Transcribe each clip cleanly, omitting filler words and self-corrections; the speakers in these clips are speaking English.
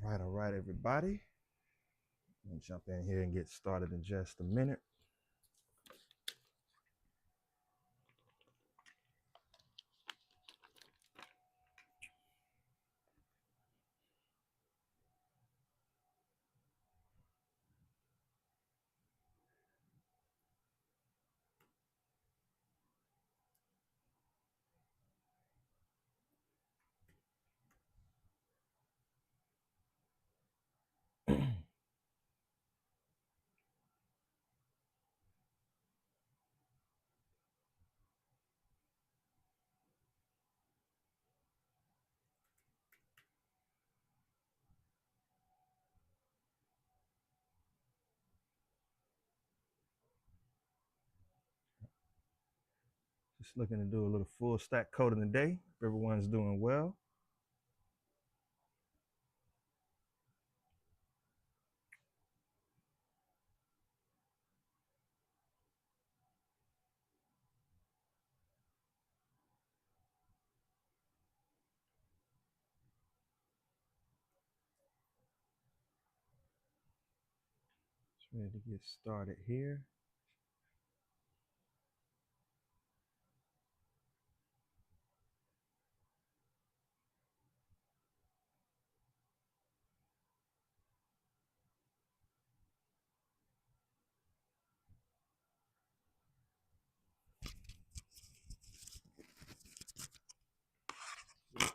All right, everybody. I'll jump in here and get started in just a minute. Just looking to do a little full stack coding today. If everyone's doing well. Just ready to get started here.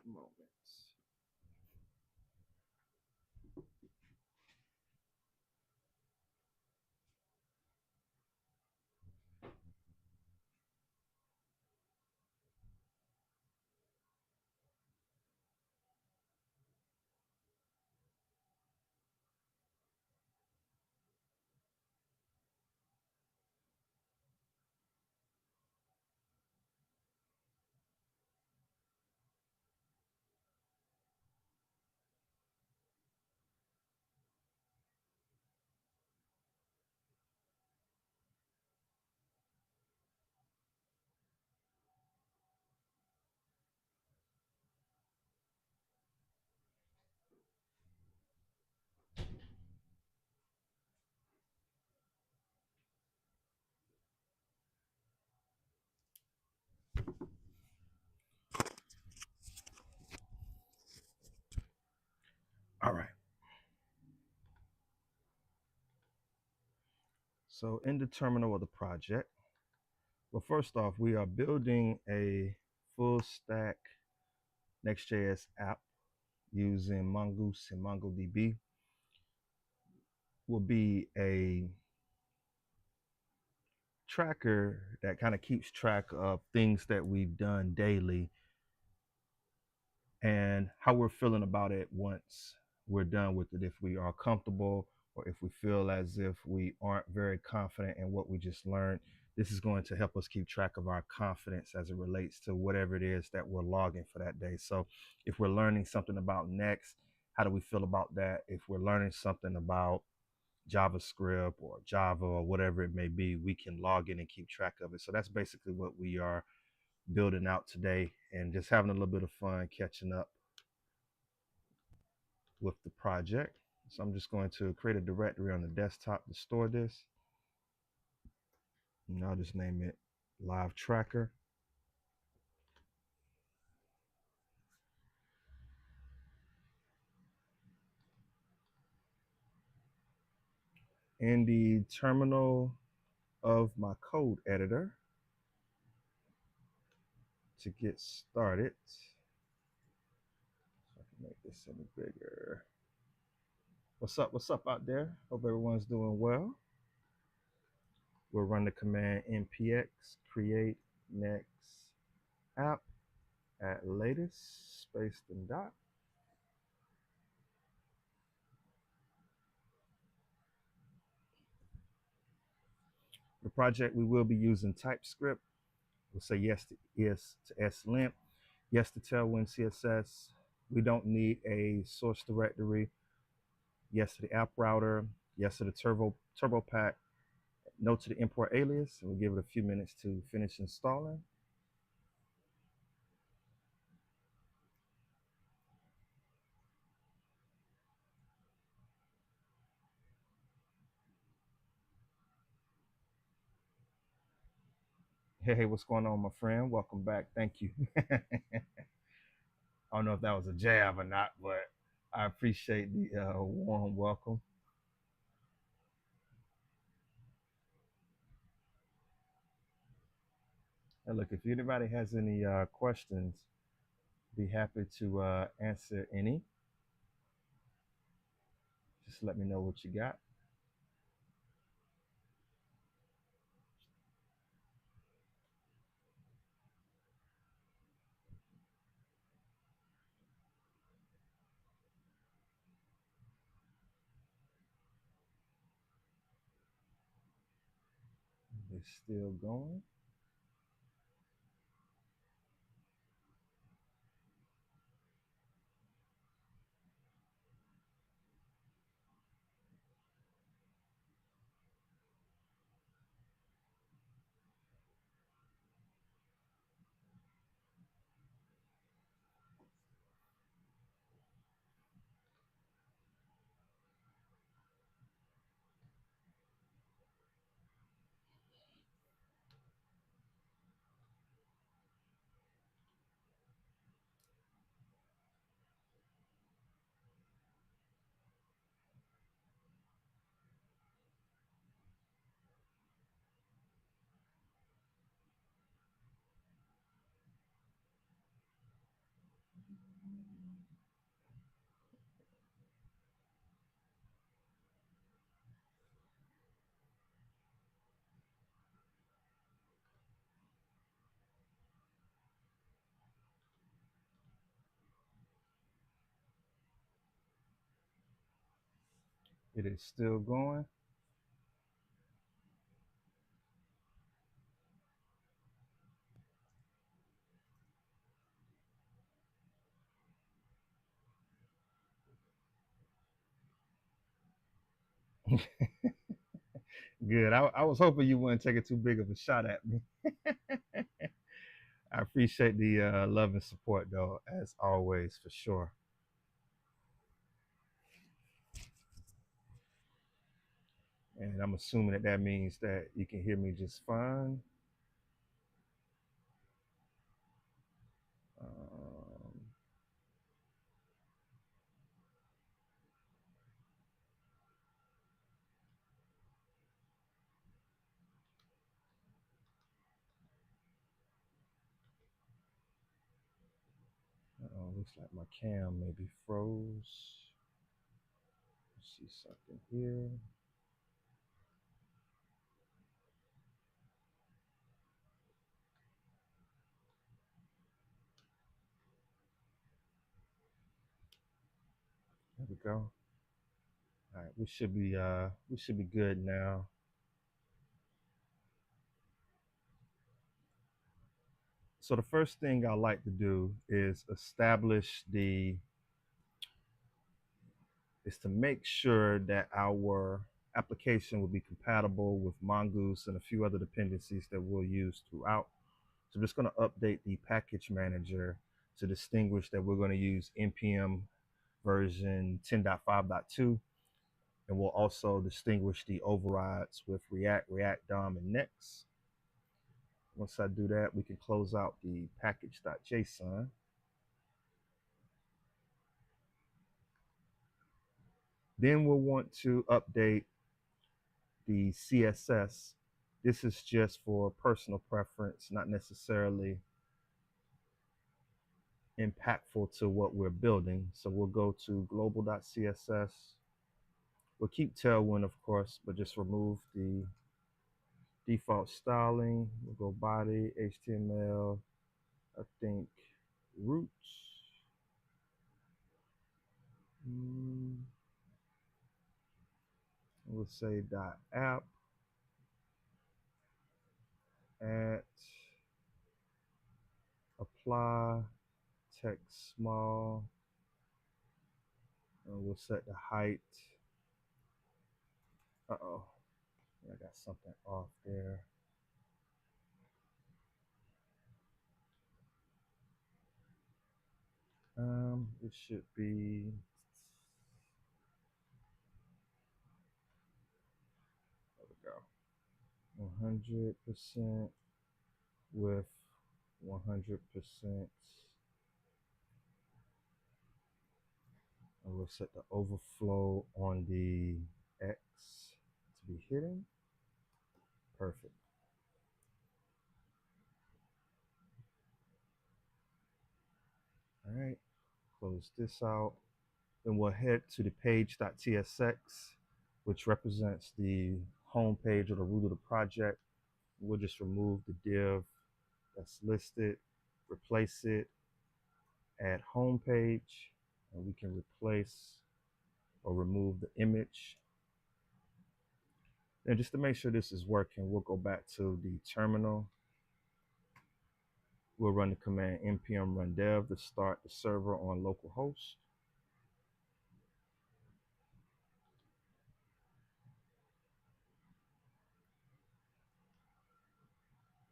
Moments. All right. So in the terminal of the project, well, first off, we are building a full stack nextjs app using mongoose and mongodb. Will be a tracker that kind of keeps track of things that we've done daily and how we're feeling about it once we're done with it. If we are comfortable or if we feel as if we aren't very confident in what we just learned, this is going to help us keep track of our confidence as it relates to whatever it is that we're logging for that day. So if we're learning something about Next, how do we feel about that? If we're learning something about JavaScript or Java or whatever it may be, we can log in and keep track of it. So that's basically what we are building out today, and just having a little bit of fun catching up with the project. So I'm just going to create a directory on the desktop to store this, and I'll just name it live tracker. In the terminal of my code editor, to get started, so I can make this any bigger. What's up out there? Hope everyone's doing well. We'll run the command npx create next app at latest space and dot. The project, we will be using TypeScript. We'll say yes to ES to S-lint, yes to Tailwind CSS. We don't need a source directory. Yes to the app router. Yes to the turbo pack. No to the import alias. And we'll give it a few minutes to finish installing. Hey, what's going on, my friend? Welcome back. Thank you. I don't know if that was a jab or not, but I appreciate the warm welcome. And look, if anybody has any questions, be happy to answer any. Just let me know what you got. It's still going. It is still going. Good. I was hoping you wouldn't take it too big of a shot at me. I appreciate the love and support, though, as always, for sure. And I'm assuming that that means that you can hear me just fine. Um, looks like my cam maybe froze. Let's see something here. There we go. All right, we should be good now. So the first thing I like to do is to make sure that our application will be compatible with Mongoose and a few other dependencies that we'll use throughout. So I'm just going to update the package manager to distinguish that we're going to use npm version 10.5.2, and we'll also distinguish the overrides with React, React DOM, and Next. Once I do that, we can close out the package.json. Then we'll want to update the CSS. This is just for personal preference, not necessarily impactful to what we're building. So we'll go to global.css. We'll keep Tailwind, of course, but just remove the default styling. We'll go body, HTML, I think roots. We'll say .app at apply text small, and we'll set the height. Uh-oh, I got something off there. It should be, there we go, 100%. with 100%. And we'll set the overflow on the X to be hidden. Perfect. All right, close this out. Then we'll head to the page.tsx, which represents the home page or the root of the project. We'll just remove the div that's listed, replace it, add home page, and we can replace or remove the image. And just to make sure this is working, we'll go back to the terminal. We'll run the command npm run dev to start the server on localhost.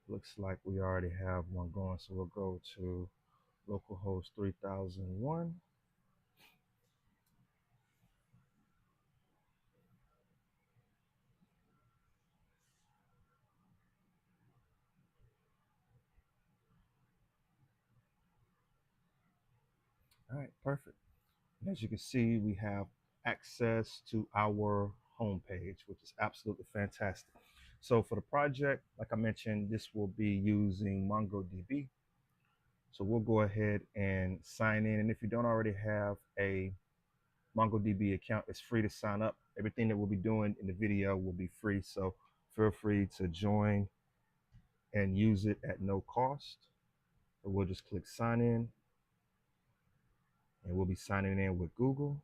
Looks like we already have one going, so we'll go to localhost 3001. All right, perfect. And as you can see, we have access to our homepage, which is absolutely fantastic. So for the project, like I mentioned, this will be using MongoDB. So we'll go ahead and sign in. And if you don't already have a MongoDB account, it's free to sign up. Everything that we'll be doing in the video will be free. So feel free to join and use it at no cost. So we'll just click sign in, and we'll be signing in with Google.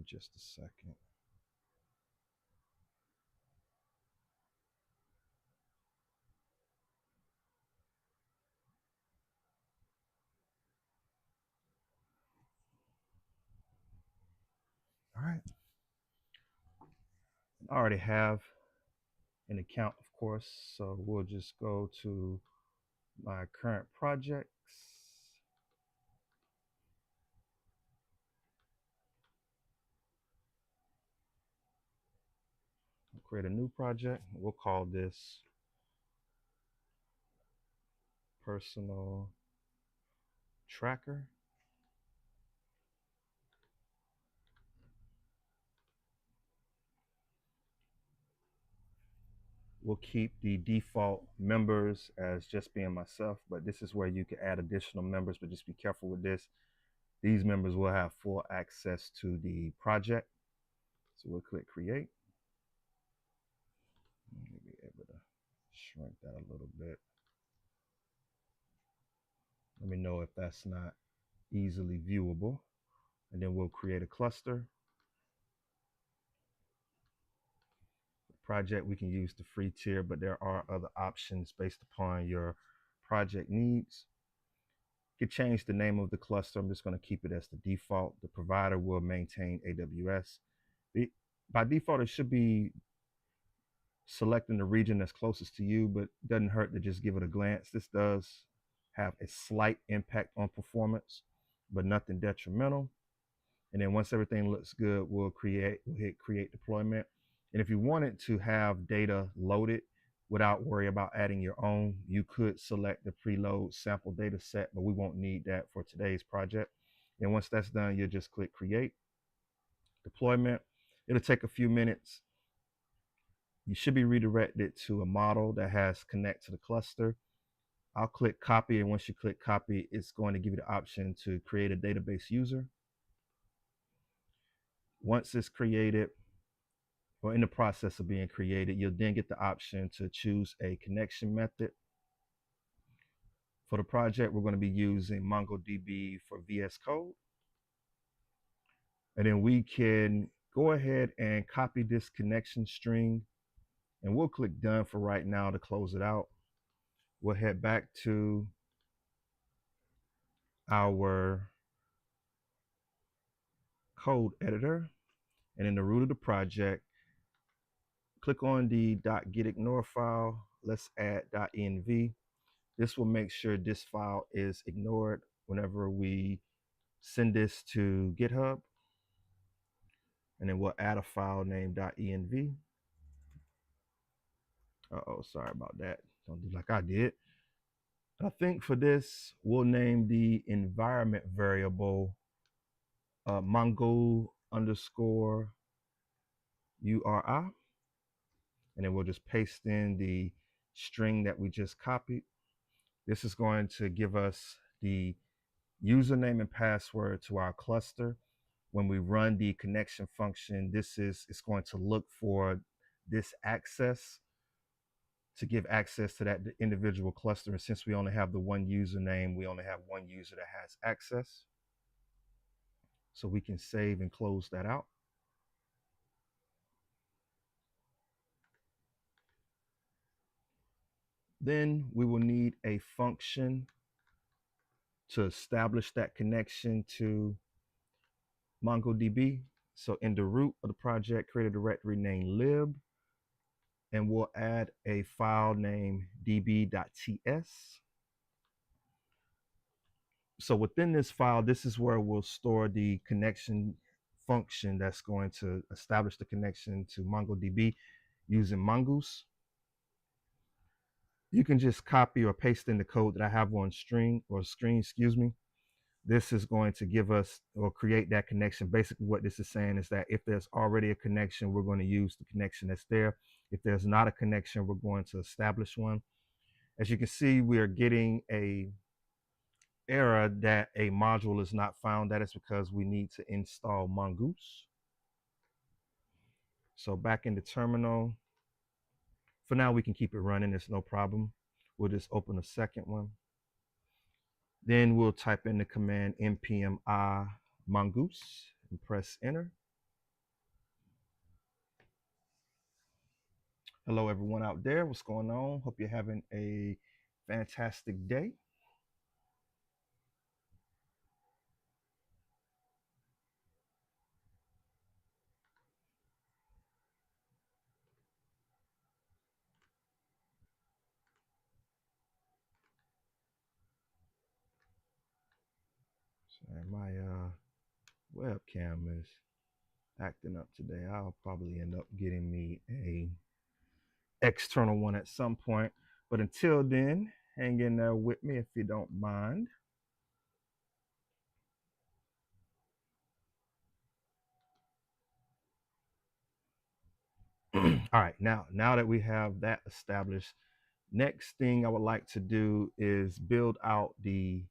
Just a second. All right. I already have an account, of course, so we'll just go to my current projects. We'll create a new project. We'll call this personal tracker. We'll keep the default members as just being myself, but this is where you can add additional members, but just be careful with this. These members will have full access to the project. So we'll click create. Maybe able to shrink that a little bit. Let me know if that's not easily viewable. And then we'll create a cluster. The project, we can use the free tier, but there are other options based upon your project needs. You can change the name of the cluster. I'm just going to keep it as the default. The provider will maintain AWS. By default, it should be selecting the region that's closest to you, but it doesn't hurt to just give it a glance. This does have a slight impact on performance, but nothing detrimental. And then once everything looks good, we'll hit create deployment. And if you wanted to have data loaded without worry about adding your own, you could select the preload sample data set, but we won't need that for today's project. And once that's done, you'll just click create deployment. It'll take a few minutes. You should be redirected to a model that has connect to the cluster. I'll click copy, and once you click copy, it's going to give you the option to create a database user. Once it's created, or in the process of being created, you'll then get the option to choose a connection method. For the project, we're going to be using MongoDB for VS Code. And then we can go ahead and copy this connection string, and we'll click done for right now to close it out. We'll head back to our code editor, and in the root of the project, click on the .getignore file. Let's add .env. This will make sure this file is ignored whenever we send this to GitHub. And then we'll add a file named .env. Uh-oh, sorry about that. Don't do like I did. I think for this, we'll name the environment variable mongo underscore URI. And then we'll just paste in the string that we just copied. This is going to give us the username and password to our cluster. When we run the connection function, it's going to look for this access to give access to that individual cluster. And since we only have the one username, we only have one user that has access. So we can save and close that out. Then we will need a function to establish that connection to MongoDB. So in the root of the project, create a directory named lib, and we'll add a file named db.ts. So within this file, this is where we'll store the connection function that's going to establish the connection to MongoDB using mongoose. You can just copy or paste in the code that I have on screen. This is going to give us or create that connection. Basically what this is saying is that if there's already a connection, we're going to use the connection that's there. If there's not a connection, we're going to establish one. As you can see, we are getting a error that a module is not found. That is because we need to install mongoose. So back in the terminal, for now we can keep it running, it's no problem. We'll just open a second one. Then we'll type in the command npm I mongoose and press enter. Hello everyone out there, what's going on? Hope you're having a fantastic day. Sorry, my webcam is acting up today. I'll probably end up getting me a external one at some point. But until then, hang in there with me if you don't mind. All right, now that we have that established, next thing I would like to do is build out the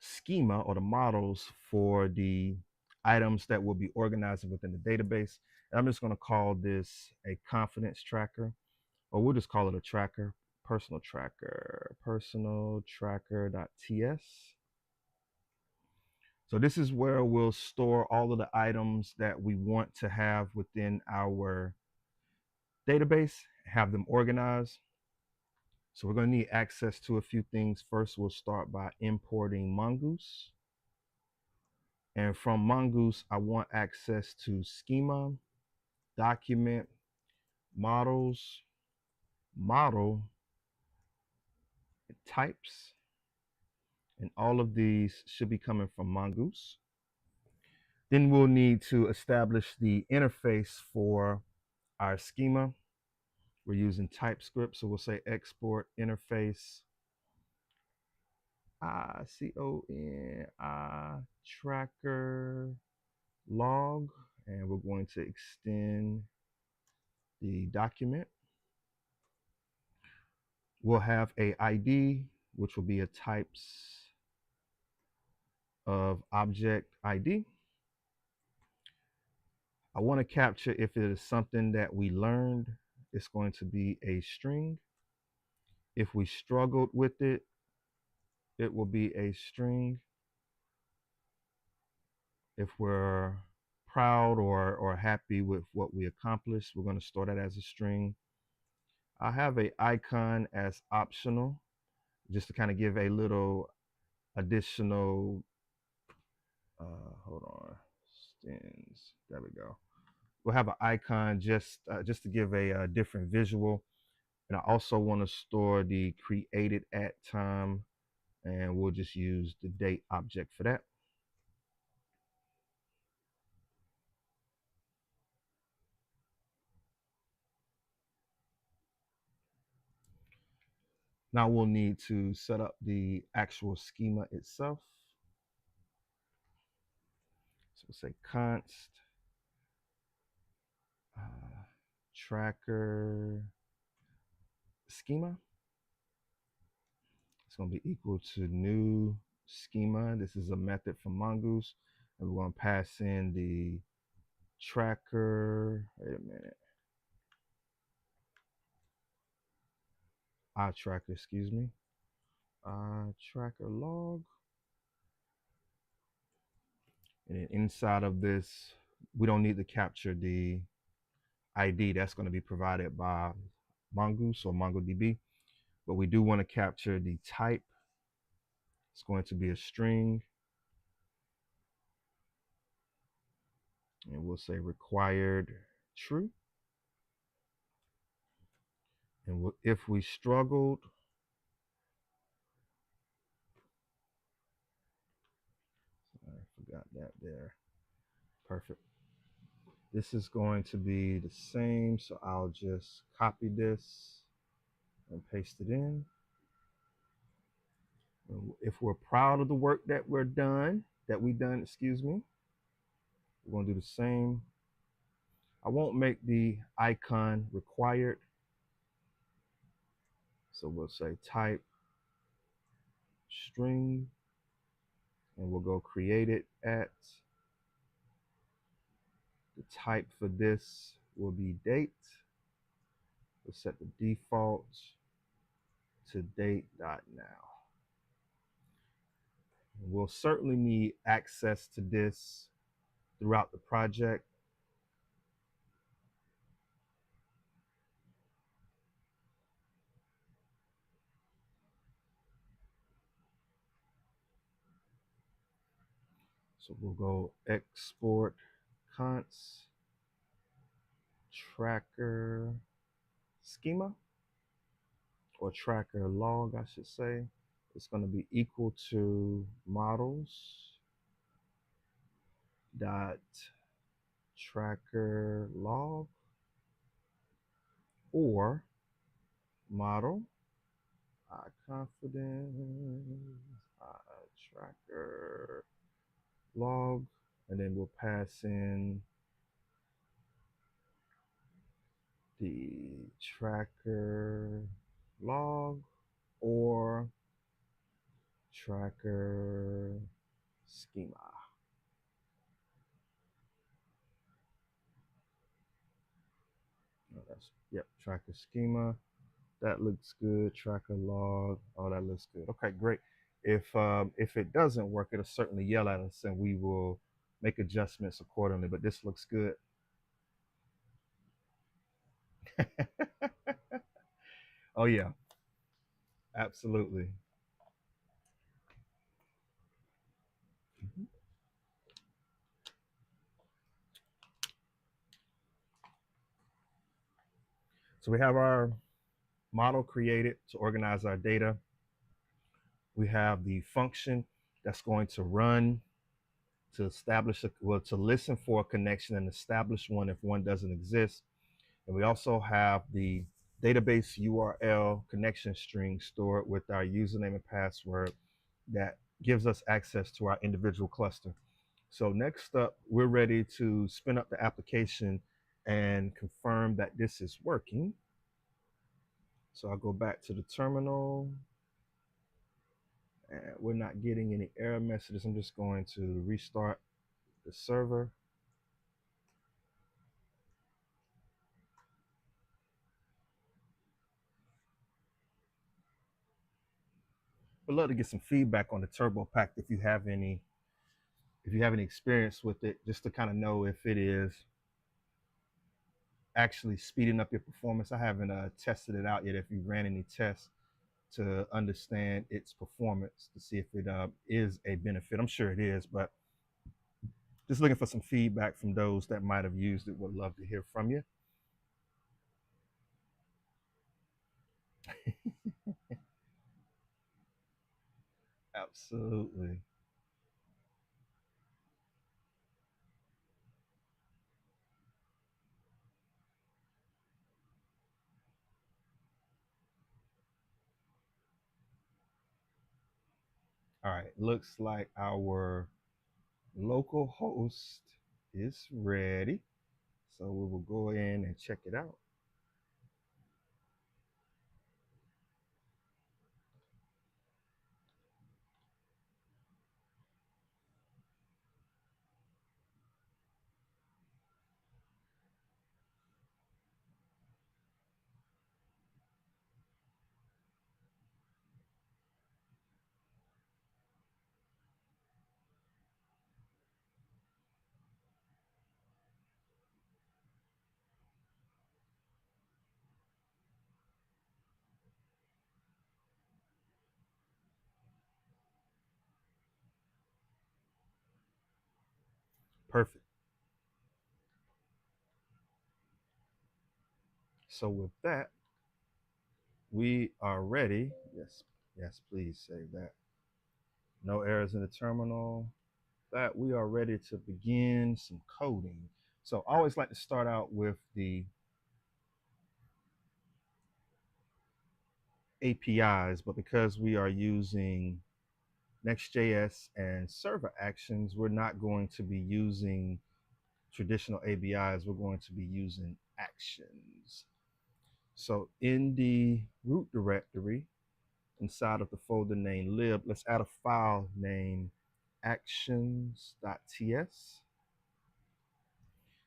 schema or the models for the items that will be organizing within the database. And I'm just going to call this a confidence tracker, or we'll just call it a tracker, personal tracker.ts. So this is where we'll store all of the items that we want to have within our database, have them organized. So we're going to need access to a few things. First, we'll start by importing mongoose. And from mongoose, I want access to schema, document, models, model, types. And all of these should be coming from mongoose. Then we'll need to establish the interface for our schema. We're using TypeScript, so we'll say export interface CONI tracker log, and we're going to extend the document. We'll have a ID, which will be a types of object ID. I want to capture if it is something that we learned, it's going to be a string. If we struggled with it, it will be a string. If we're proud or happy with what we accomplished, we're going to store that as a string. I have a icon as optional, just to kind of give a little additional, hold on, stings, there we go. We'll have an icon just to give a different visual. And I also want to store the created at time, and we'll just use the date object for that. Now we'll need to set up the actual schema itself. So we'll say const tracker schema. It's going to be equal to new schema. This is a method from Mongoose, and we're going to pass in the tracker. Wait a minute. Tracker, excuse me. Tracker log. And inside of this, we don't need to capture the ID that's going to be provided by Mongoose or MongoDB, but we do want to capture the type. It's going to be a string, and we'll say required true. And if we struggled, I forgot that there. Perfect. This is going to be the same, so I'll just copy this and paste it in. And if we're proud of the work that we've done, excuse me, we're going to do the same. I won't make the icon required, so we'll say type string, and we'll go create it at. The type for this will be date. We'll set the default to date.now. We'll certainly need access to this throughout the project. So we'll go export const tracker schema, or tracker log, I should say. It's going to be equal to models dot tracker log, or model confidence tracker log, and then we'll pass in the tracker log or tracker schema. Oh, yep, tracker schema. That looks good. Tracker log. Oh, that looks good. Okay, great. If it doesn't work, it'll certainly yell at us, and we will make adjustments accordingly. But this looks good. Oh yeah, absolutely. Mhm. So we have our model created to organize our data. We have the function that's going to run to establish to listen for a connection and establish one if one doesn't exist. And we also have the database URL connection string stored with our username and password that gives us access to our individual cluster. So next up, we're ready to spin up the application and confirm that this is working. So I'll go back to the terminal, and we're not getting any error messages. I'm just going to restart the server. I'd love to get some feedback on the Turbo Pack if you have any experience with it, just to kind of know if it is actually speeding up your performance. I haven't tested it out yet. If you ran any tests to understand its performance to see if it is a benefit. I'm sure it is, but just looking for some feedback from those that might have used it. Would love to hear from you. Absolutely. All right, looks like our local host is ready. So we will go in and check it out. Perfect. So with that, we are ready. Yes, yes, please save that. No errors in the terminal. That we are ready to begin some coding. So I always like to start out with the APIs, but because we are using Next.js and server actions, we're not going to be using traditional ABIs. We're going to be using actions. So in the root directory, inside of the folder named lib, let's add a file named actions.ts.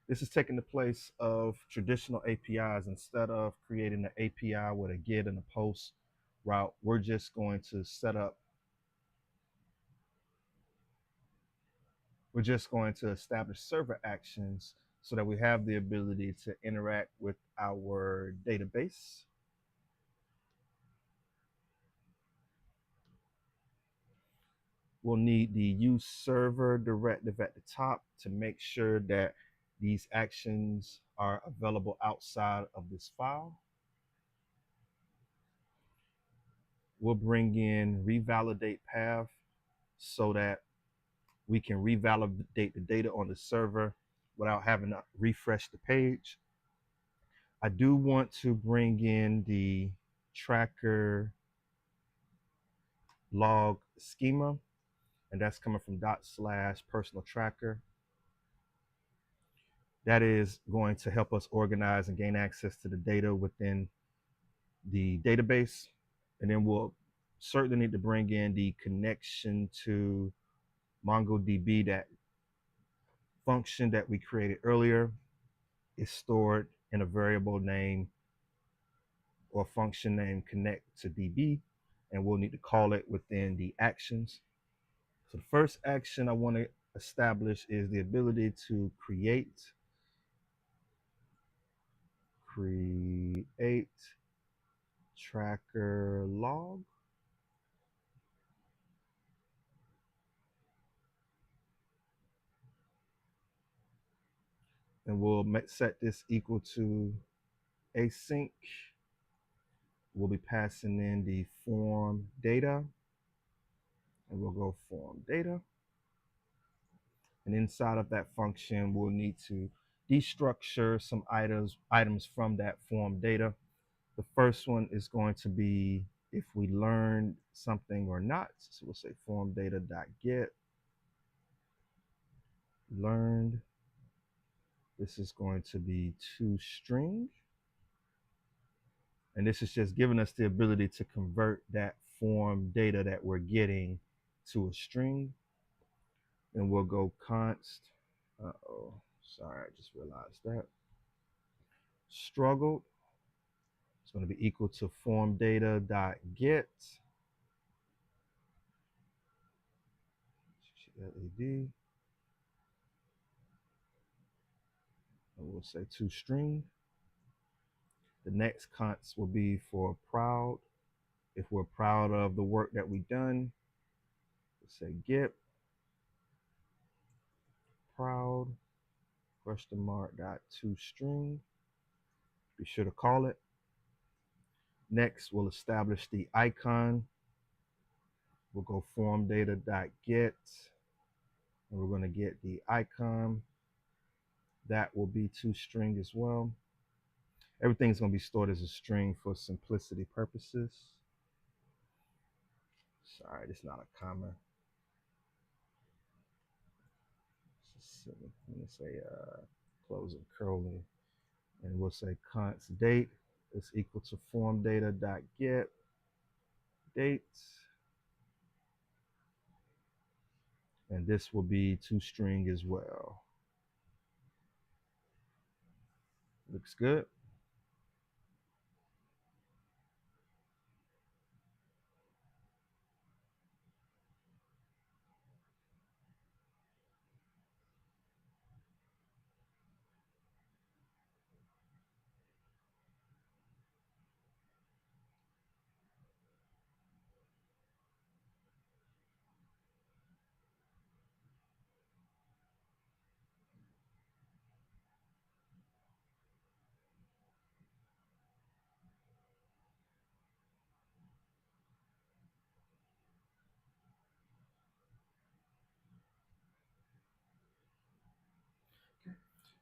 This is taking the place of traditional APIs. Instead of creating an API with a get and a post route, we're just going to establish server actions so that we have the ability to interact with our database. We'll need the use server directive at the top to make sure that these actions are available outside of this file. We'll bring in revalidate path so that we can revalidate the data on the server without having to refresh the page. I do want to bring in the tracker log schema, and that's coming from /personal tracker. That is going to help us organize and gain access to the data within the database. And then we'll certainly need to bring in the connection to MongoDB. That function that we created earlier is stored in a variable name or function name connect to DB, and we'll need to call it within the actions. So the first action I want to establish is the ability to create tracker log. And we'll set this equal to async. We'll be passing in the form data, and we'll go form data. And inside of that function, we'll need to destructure some items from that form data. The first one is going to be if we learned something or not. So we'll say form data.get learned. This is going to be toString. And this is just giving us the ability to convert that form data that we're getting to a string. And we'll go const. Uh-oh, sorry, I just realized that. Struggled. It's going to be equal to form data.get LED. And we'll say toString. The next const will be for proud. If we're proud of the work that we've done, we'll say get proud question mark dot toString. Be sure to call it. Next, we'll establish the icon. We'll go form data.get, and we're going to get the icon. That will be toString as well. Everything's going to be stored as a string for simplicity purposes. Sorry, it's not a comma. Let me say close and curly, and we'll say const date is equal to form data.get date, and this will be toString as well. Looks good.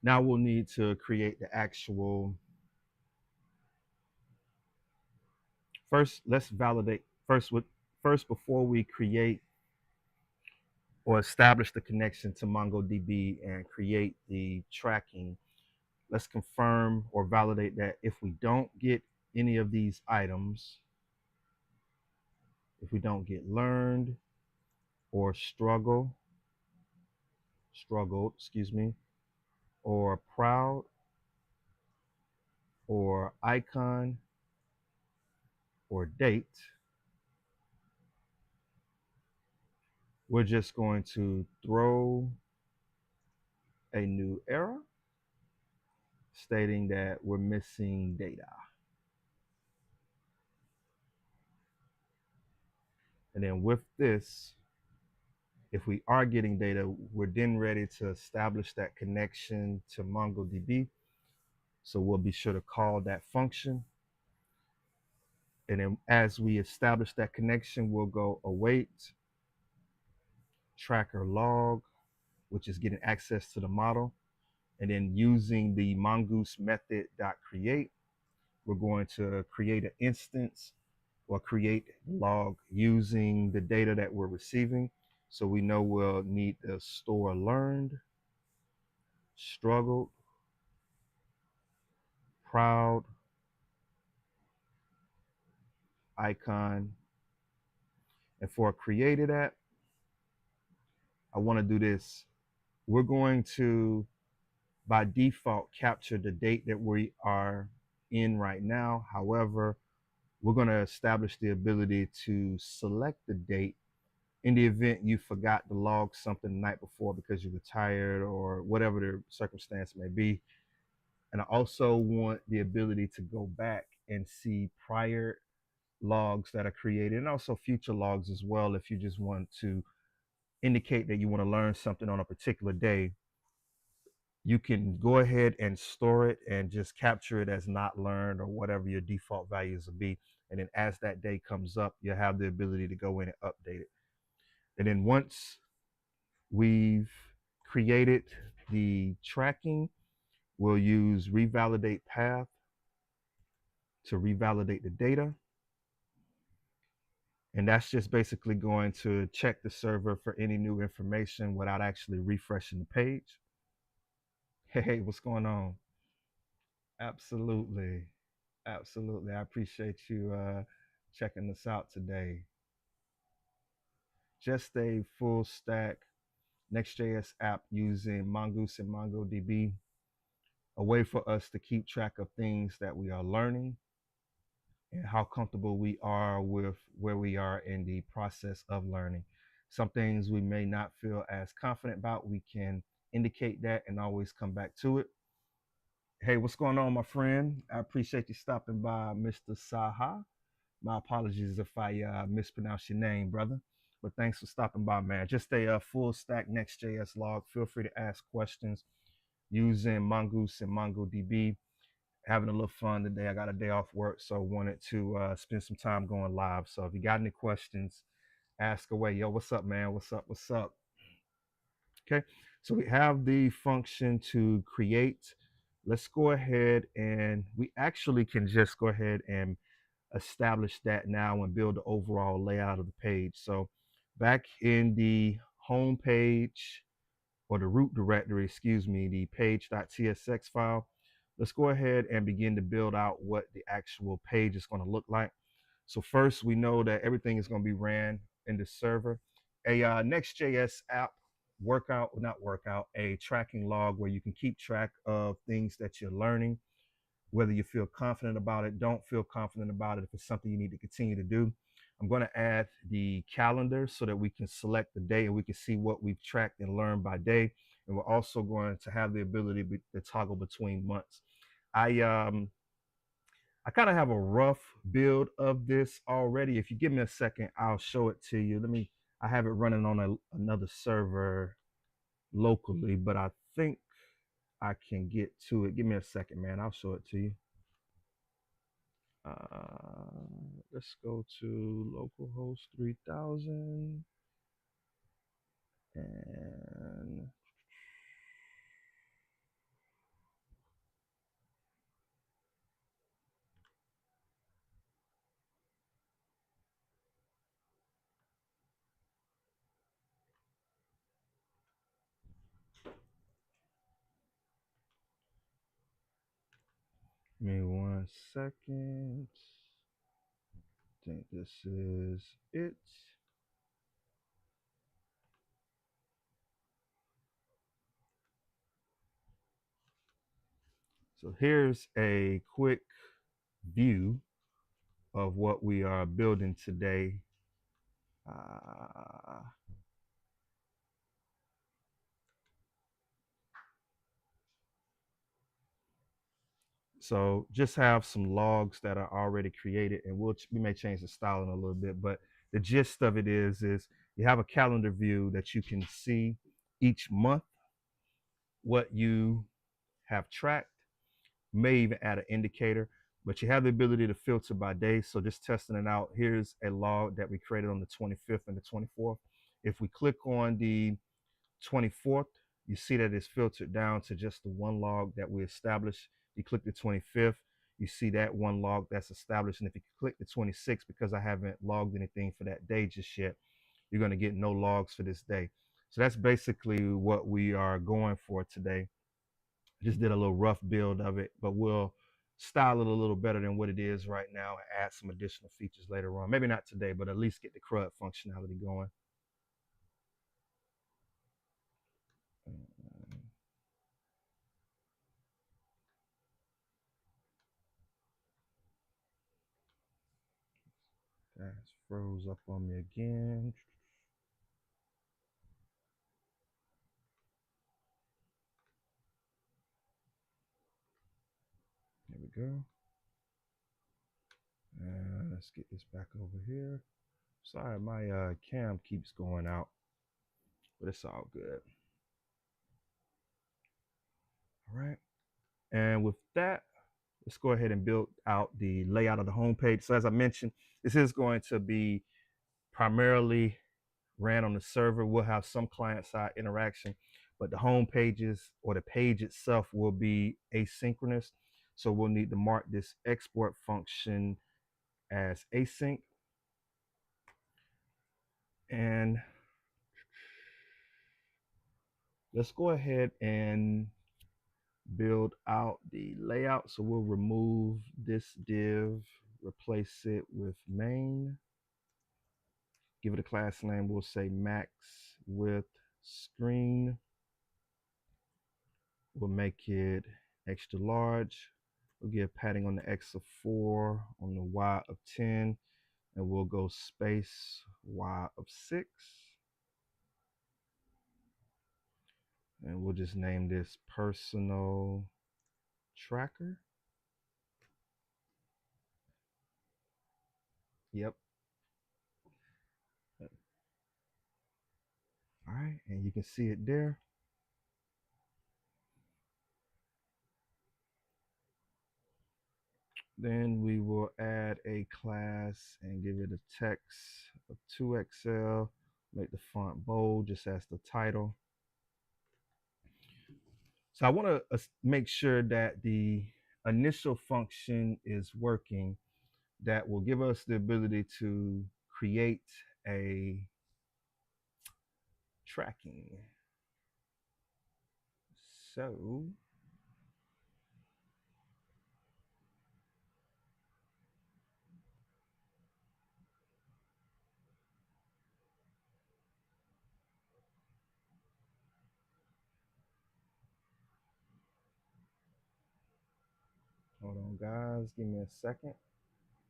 Now we'll need to create the actual. First, let's validate first before we create or establish the connection to MongoDB and create the tracking. Let's confirm or validate that if we don't get any of these items, if we don't get learned or struggled, excuse me, or proud or icon or date, we're just going to throw a new error stating that we're missing data. And then with this, if we are getting data, we're then ready to establish that connection to MongoDB. So we'll be sure to call that function. And then as we establish that connection, we'll go await tracker log, which is getting access to the model. And then using the mongoose method.create, we're going to create an instance or create the log using the data that we're receiving. So we know we'll need to store learned, struggled, proud, icon. And for a created app, I want to do this. We're going to, by default, capture the date that we are in right now. However, we're going to establish the ability to select the date in the event you forgot to log something the night before because you were tired or whatever the circumstance may be. And I also want the ability to go back and see prior logs that are created and also future logs as well. If you just want to indicate that you want to learn something on a particular day, you can go ahead and store it and just capture it as not learned or whatever your default values will be. And then as that day comes up, you'll have the ability to go in and update it. And then once we've created the tracking, we'll use revalidate path to revalidate the data. And that's just basically going to check the server for any new information without actually refreshing the page. Hey, what's going on? Absolutely. Absolutely. I appreciate you checking this out today. Just a full stack nextjs app using mongoose and mongodb, a way for us to keep track of things that we are learning and how comfortable we are with where we are in the process of learning. Some things we may not feel as confident about, we can indicate that and always come back to it. Hey, what's going on, my friend? I appreciate you stopping by, Mr. Saha. My apologies if I mispronounce your name, brother. But thanks for stopping by, man. Just a full stack Next.js log. Feel free to ask questions using Mongoose and MongoDB. Having a little fun today. I got a day off work, so wanted to spend some time going live. So if you got any questions, ask away. Yo, what's up, man? What's up? What's up? Okay, so we have the function to create. Let's go ahead and we actually can just go ahead and establish that now and build the overall layout of the page. So back in the home page or the root directory, excuse me, the page.tsx file, let's go ahead and begin to build out what the actual page is going to look like. So first, we know that everything is going to be ran in the server. A Next.js app a tracking log where you can keep track of things that you're learning, whether you feel confident about it, don't feel confident about it, if it's something you need to continue to do. I'm going to add the calendar so that we can select the day and we can see what we've tracked and learned by day. And we're also going to have the ability to toggle between months. I kind of have a rough build of this already. If you give me a second, I'll show it to you. I have it running on another server locally, but I think I can get to it. Give me a second, man. I'll show it to you. Let's go to localhost 3000 and give me 1 second. I think this is it. So here's a quick view of what we are building today. So just have some logs that are already created, and we may change the styling a little bit, but the gist of it is you have a calendar view that you can see each month what you have tracked. May even add an indicator, but you have the ability to filter by day. So just testing it out. Here's a log that we created on the 25th and the 24th. If we click on the 24th, you see that it's filtered down to just the one log that we established. You click the 25th, you see that one log that's established. And if you click the 26th, because I haven't logged anything for that day just yet, you're going to get no logs for this day. So that's basically what we are going for today. Just did a little rough build of it, but we'll style it a little better than what it is right now and add some additional features later on. Maybe not today, but at least get the CRUD functionality going. That's froze up on me again. There we go. And let's get this back over here. Sorry, my cam keeps going out, but it's all good. All right. And with that, let's go ahead and build out the layout of the homepage. So as I mentioned, this is going to be primarily ran on the server. We'll have some client-side interaction, but the home pages or the page itself will be asynchronous. So we'll need to mark this export function as async. And let's go ahead and build out the layout. So we'll remove this div, replace it with main, give it a class name. We'll say max width screen. We'll make it extra large. We'll give padding on the X of 4, on the Y of 10, and we'll go space Y of 6. And we'll just name this personal tracker. Yep. All right, and you can see it there. Then we will add a class and give it a text of 2XL. Make the font bold, just as the title. So I want to make sure that the initial function is working. That will give us the ability to create a tracking. So hold on, guys. Give me a second.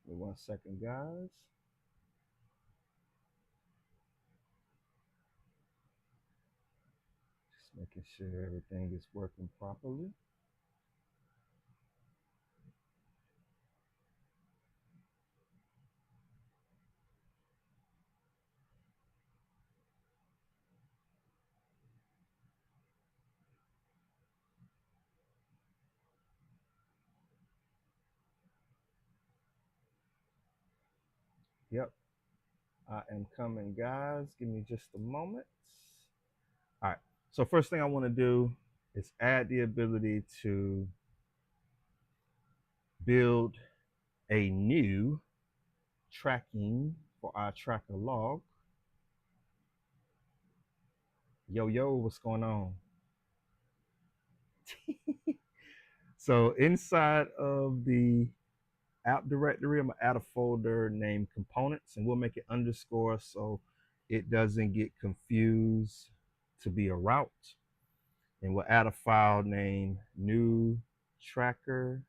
Give me 1 second, guys. Just making sure everything is working properly. Yep, I am coming, guys. Give me just a moment. All right. So first thing I want to do is add the ability to build a new tracking for our tracker log. Yo, what's going on? So inside of the app directory, I'm gonna add a folder named components, and we'll make it underscore so it doesn't get confused to be a route. And we'll add a file named new tracker.tsx.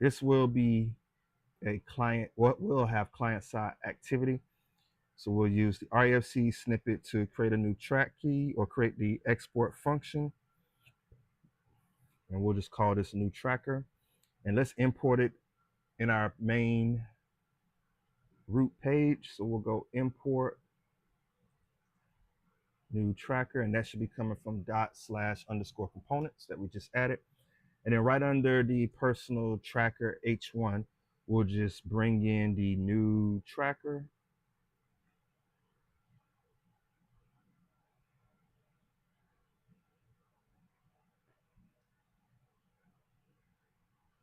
This will be a client, what will have client side activity. So we'll use the REFC snippet to create a new track key or create the export function. And we'll just call this new tracker. And let's import it in our main root page. So we'll go import new tracker, and that should be coming from /_ components that we just added. And then right under the personal tracker H1, we'll just bring in the new tracker.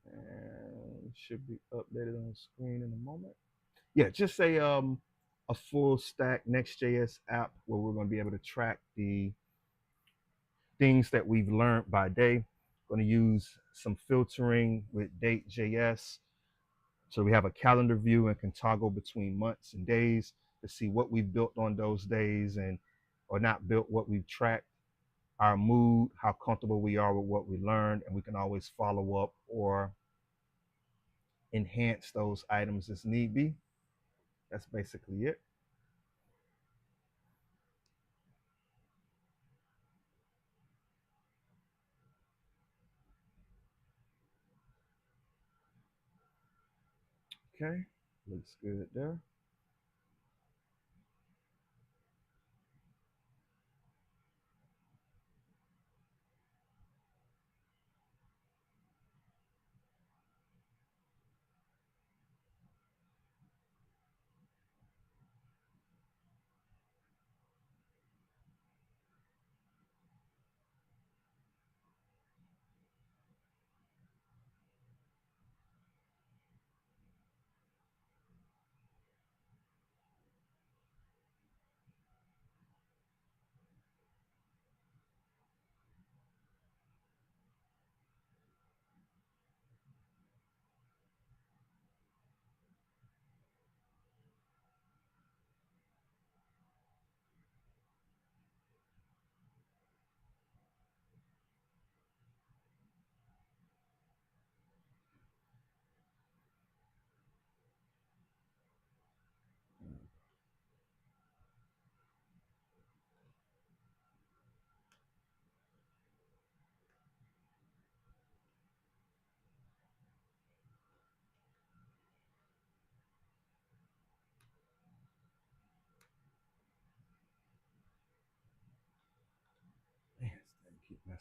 And should be updated on the screen in a moment. Yeah, just a full stack Next.js app where we're going to be able to track the things that we've learned by day. Going to use some filtering with date.js. So we have a calendar view and can toggle between months and days to see what we've built on those days and or not built, what we've tracked, our mood, how comfortable we are with what we learned, and we can always follow up or enhance those items as need be. That's basically it. Okay, looks good there.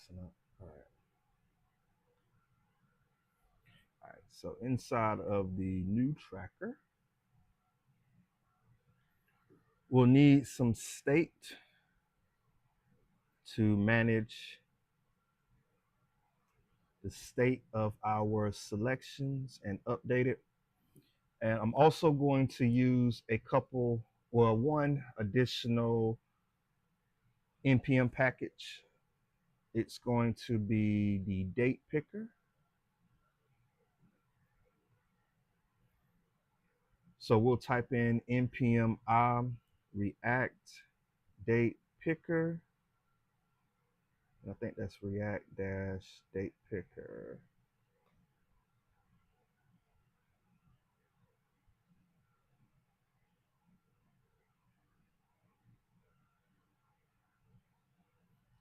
messing up. All right. All right. So inside of the new tracker, we'll need some state to manage the state of our selections and update it. And I'm also going to use a couple or one additional npm package. It's going to be the date picker. So we'll type in npm react date picker. And I think that's react dash date picker.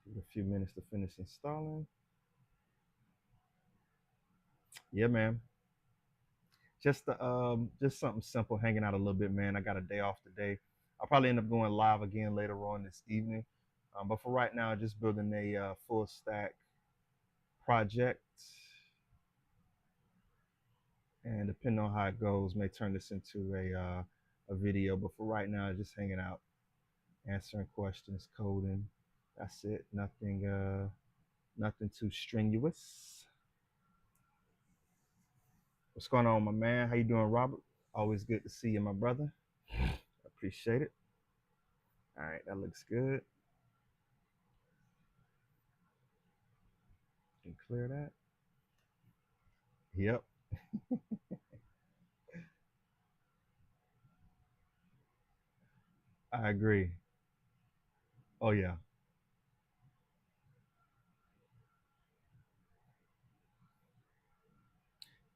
Give it a few minutes to finish installing. Yeah, man. Just something simple, hanging out a little bit, man. I got a day off today. I'll probably end up going live again later on this evening. But for right now, just building a full stack project. And depending on how it goes, may turn this into a video. But for right now, just hanging out, answering questions, coding. That's it. Nothing too strenuous. What's going on, my man? How you doing, Robert? Always good to see you, my brother. Appreciate it. All right, that looks good. Can clear that. Yep. I agree. Oh yeah.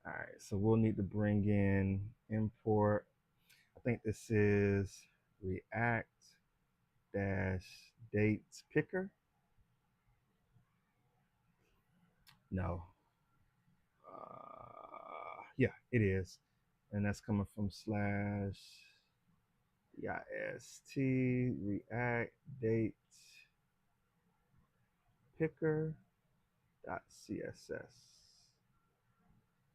All right. So we'll need to bring in import. I think this is React dash dates picker. No. Yeah, it is. And that's coming from slash ist react date picker dot css.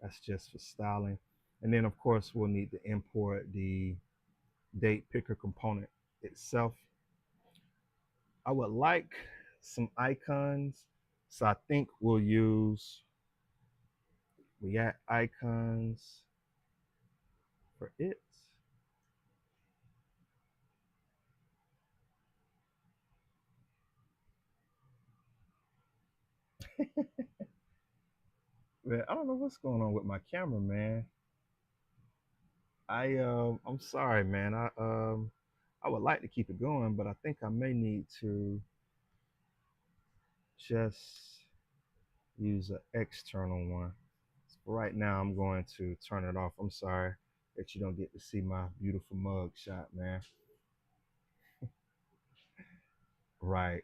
That's just for styling. And then of course we'll need to import the date picker component itself. I would like some icons, so I think we'll use React icons for it. Man, I don't know what's going on with my camera, man. I'm sorry, man. I would like to keep it going, but I think I may need to just use an external one. So right now, I'm going to turn it off. I'm sorry that you don't get to see my beautiful mug shot, man. Right.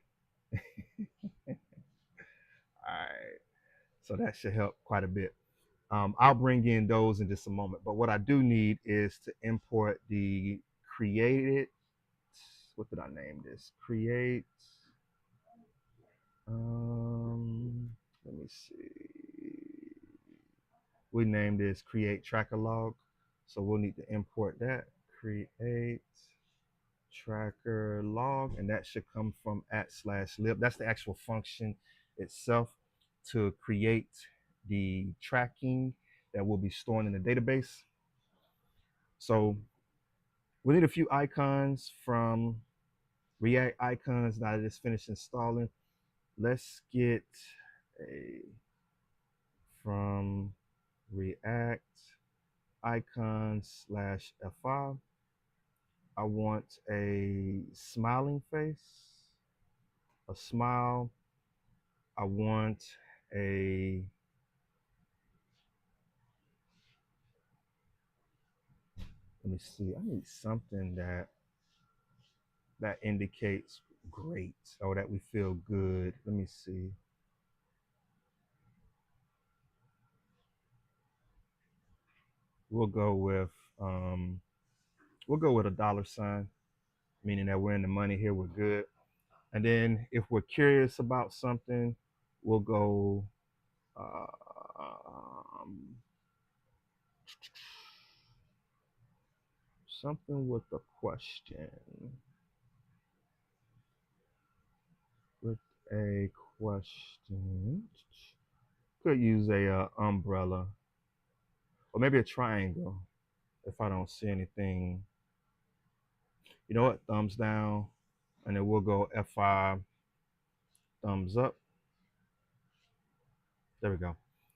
All right. So that should help quite a bit. I'll bring in those in just a moment. But what I do need is to import the created. What did I name this? Create. Let me see. We named this create tracker log. So we'll need to import that. Create tracker log, and that should come from @/lib. That's the actual function itself to create the tracking that will be stored in the database. So we need a few icons from React icons. Now that it's finished installing, let's get a from React icon/fi. I want a smiling face, a smile. I want a let me see. I need something that indicates great or that we feel good. Let me see. We'll go with um, we'll go with a $sign, meaning that we're in the money here. We're good. And then if we're curious about something, we'll go um, something with a question. With a question. Could use a umbrella or maybe a triangle if I don't see anything. You know what? Thumbs down, and then we'll go F5, thumbs up. There we go.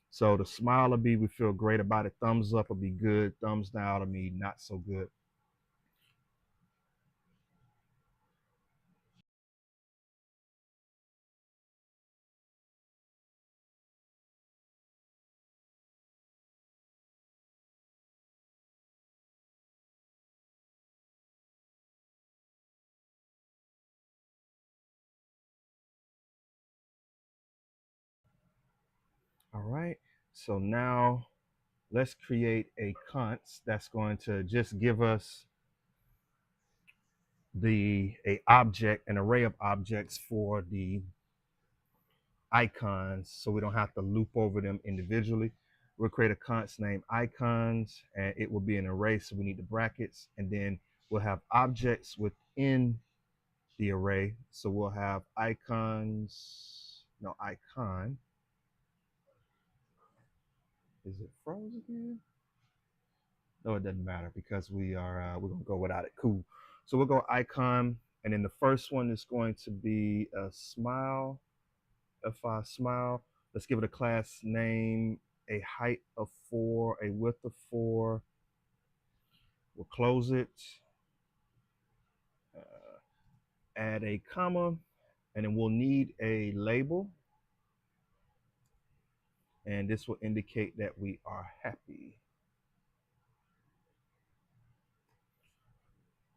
So the smile will be we feel great about it. Thumbs up will be good. Thumbs down will be not so good. All right. So now let's create a const that's going to just give us a object, an array of objects for the icons, so we don't have to loop over them individually. We'll create a const named icons, and it will be an array, so we need the brackets, and then we'll have objects within the array. So we'll have icons, no, icon. Is it froze again? No, it doesn't matter because we're gonna go without it. Cool. So we'll go icon, and then the first one is going to be a smile. Fi smile. Let's give it a class name, a height of 4, a width of 4. We'll close it, add a comma, and then we'll need a label. And this will indicate that we are happy.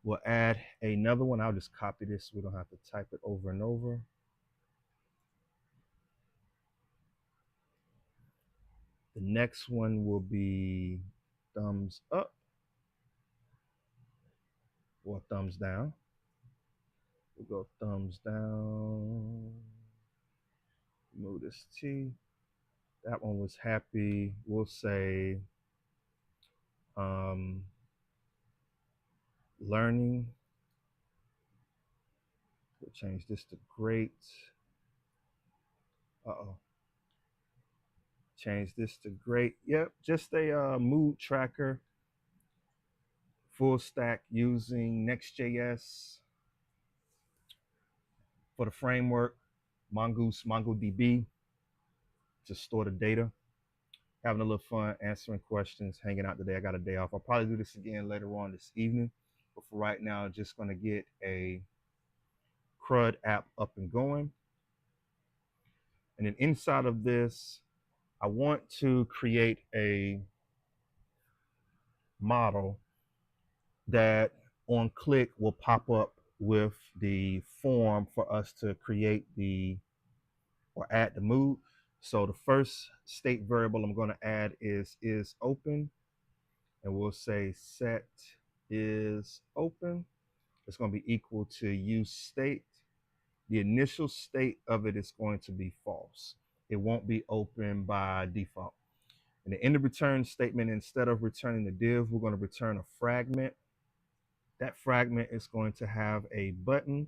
We'll add another one. I'll just copy this so we don't have to type it over and over. The next one will be thumbs up or thumbs down. We'll go thumbs down. Move this T. That one was happy. We'll say learning. We'll change this to great. Uh-oh. Change this to great. Yep, just a mood tracker, full stack using nextjs for the framework, mongoose, mongodb to store the data. Having a little fun, answering questions, hanging out today. I got a day off. I'll probably do this again later on this evening. But for right now, just going to get a CRUD app up and going. And then inside of this, I want to create a model that on click will pop up with the form for us to create or add the mood. So the first state variable I'm going to add is open, and we'll say set is open. It's going to be equal to use state. The initial state of it is going to be false. It won't be open by default. And the end of return statement, instead of returning the div, we're going to return a fragment. That fragment is going to have a button.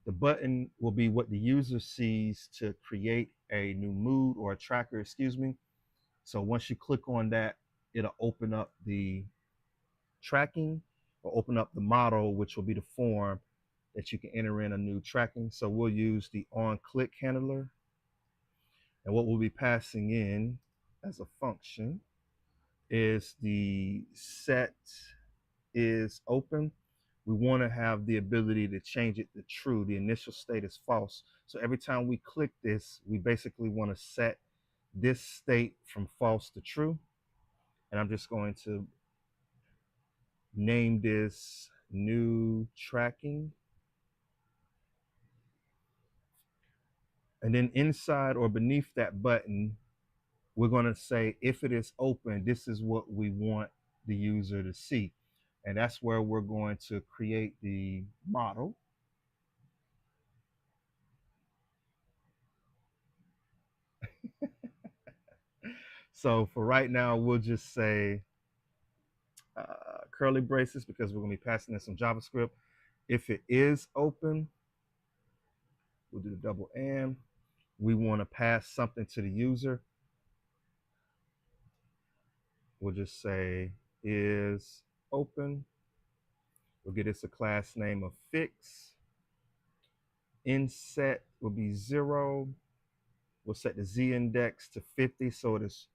The button will be what the user sees to create a new mood or a tracker, excuse me. So once you click on that, it'll open up the tracking or open up the model, which will be the form that you can enter in a new tracking. So we'll use the on click handler. And what we'll be passing in as a function is the set is open. We want to have the ability to change it to true. The initial state is false. So every time we click this, we basically want to set this state from false to true. And I'm just going to name this new tracking. And then inside or beneath that button, we're going to say, if it is open, this is what we want the user to see. And that's where we're going to create the model. So for right now, we'll just say curly braces because we're going to be passing in some JavaScript. If it is open, we'll do the double and. We want to pass something to the user. We'll just say is open. We'll get this a class name of fix. Inset will be 0. We'll set the Z index to 50 so it is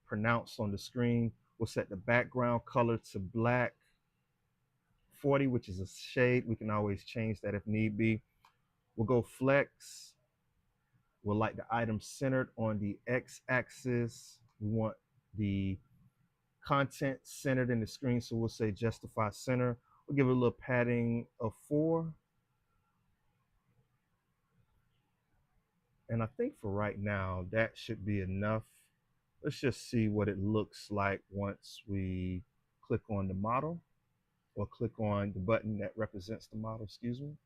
pronounced on the screen. We'll set the background color to black. 40, which is a shade. We can always change that if need be. We'll go flex. We'll like the item centered on the x-axis. We want the content centered in the screen, so we'll say justify center. We'll give it a little padding of 4. And I think for right now, that should be enough. Let's just see what it looks like once we click on the model or click on the button that represents the model, excuse me.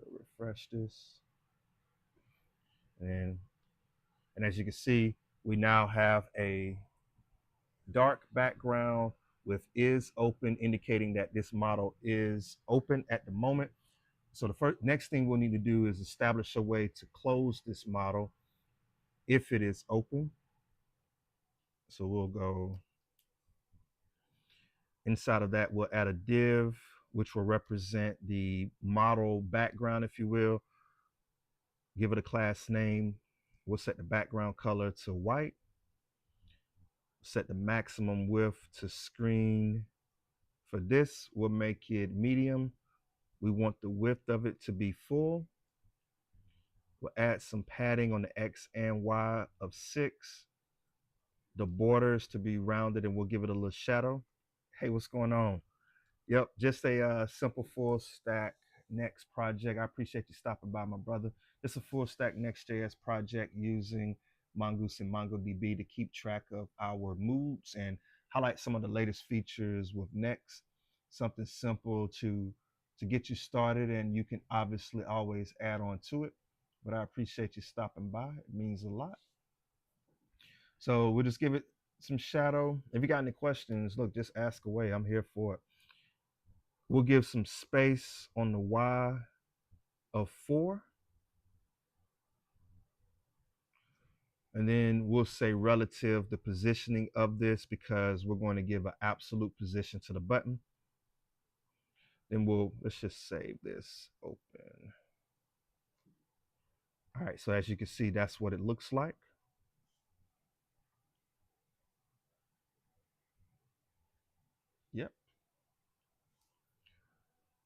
I'll refresh this. And as you can see, we now have a dark background with is open, indicating that this model is open at the moment. So the next thing we'll need to do is establish a way to close this model if it is open. So we'll go inside of that, we'll add a div, which will represent the model background, if you will. Give it a class name. We'll set the background color to white. Set the maximum width to screen. For this, we'll make it medium. We want the width of it to be full. We'll add some padding on the X and Y of 6. The borders to be rounded, and we'll give it a little shadow. Hey, what's going on? Yep, just a simple full stack Next project. I appreciate you stopping by, my brother. It's a full stack Next.js project using Mongoose and MongoDB to keep track of our moods and highlight some of the latest features with Next. Something simple to get you started, and you can obviously always add on to it. But I appreciate you stopping by. It means a lot. So we'll just give it some shadow. If you got any questions, look, just ask away. I'm here for it. We'll give some space on the Y of 4. And then we'll say relative the positioning of this because we're going to give an absolute position to the button. Then let's just save this open. All right, so as you can see, that's what it looks like. Yep.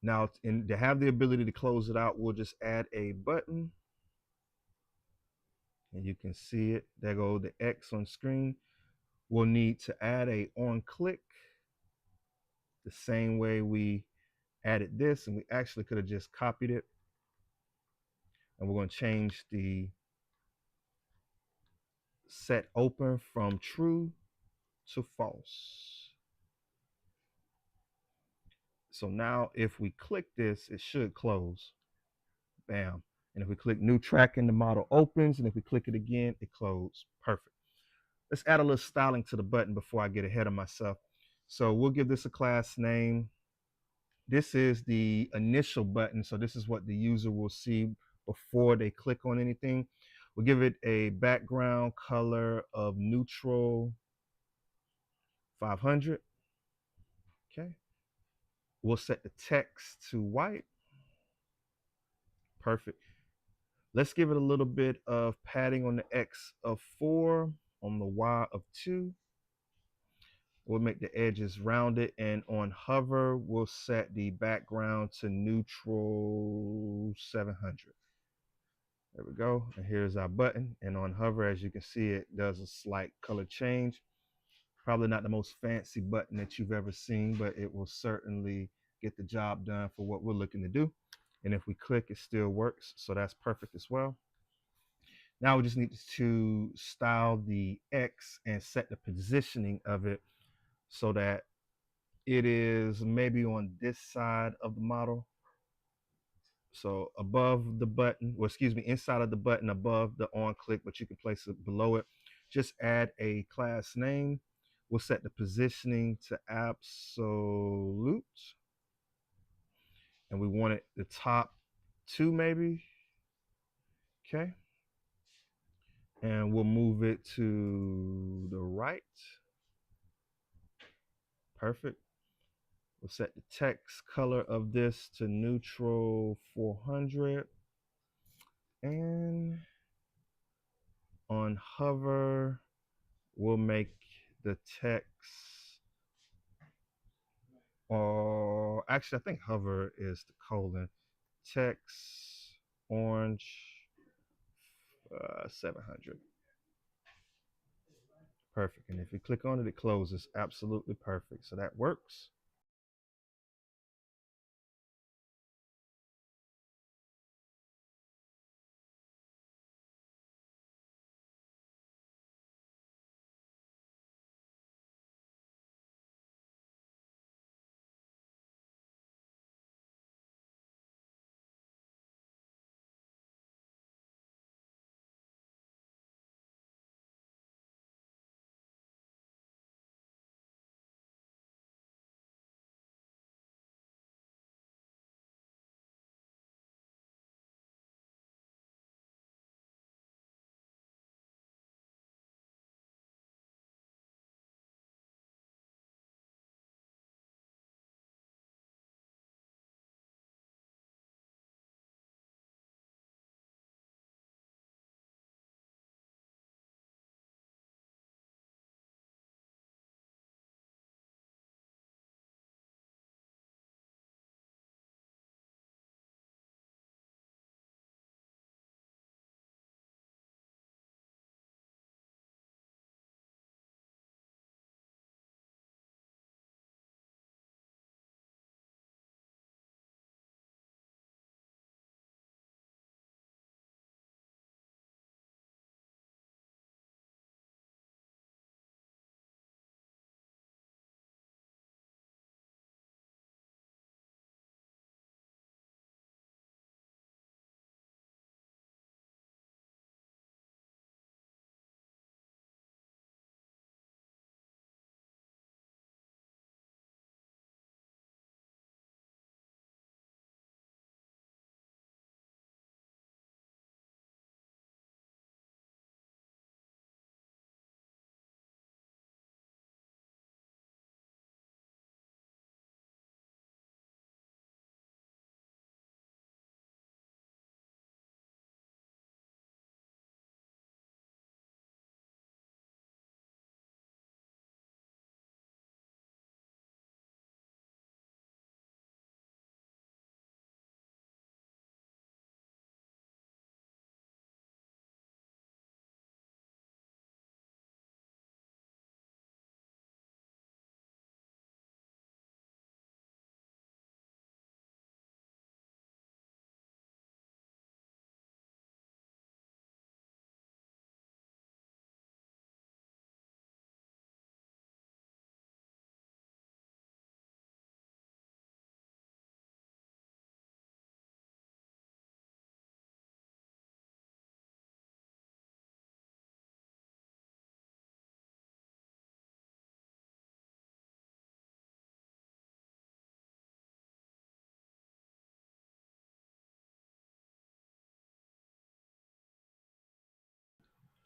Now, to have the ability to close it out, we'll just add a button. And you can see it. There goes the X on screen. We'll need to add a on click the same way we added this, and we actually could have just copied it. And we're going to change the set open from true to false. So now if we click this, it should close. Bam. And if we click new tracking, the model opens. And if we click it again, it closes. Perfect. Let's add a little styling to the button before I get ahead of myself. So we'll give this a class name. This is the initial button. So this is what the user will see before they click on anything. We'll give it a background color of neutral 500. Okay. We'll set the text to white. Perfect. Let's give it a little bit of padding on the X of 4, on the Y of 2. We'll make the edges rounded, and on hover, we'll set the background to neutral 700. There we go. And here's our button. And on hover, as you can see, it does a slight color change. Probably not the most fancy button that you've ever seen, but it will certainly get the job done for what we're looking to do. And if we click, it still works. So that's perfect as well. Now we just need to style the X and set the positioning of it so that it is maybe on this side of the model. So above the button, or excuse me, inside of the button above the on click, but you can place it below it. just add a class name. We'll set the positioning to absolute, and we want it the top two maybe. Okay. And we'll move it to the right. Perfect. We'll set the text color of this to neutral 400. And on hover, we'll make the text, or actually, I think hover is the colon. Text orange 700. Perfect. And if you click on it, it closes. Absolutely perfect. So that works.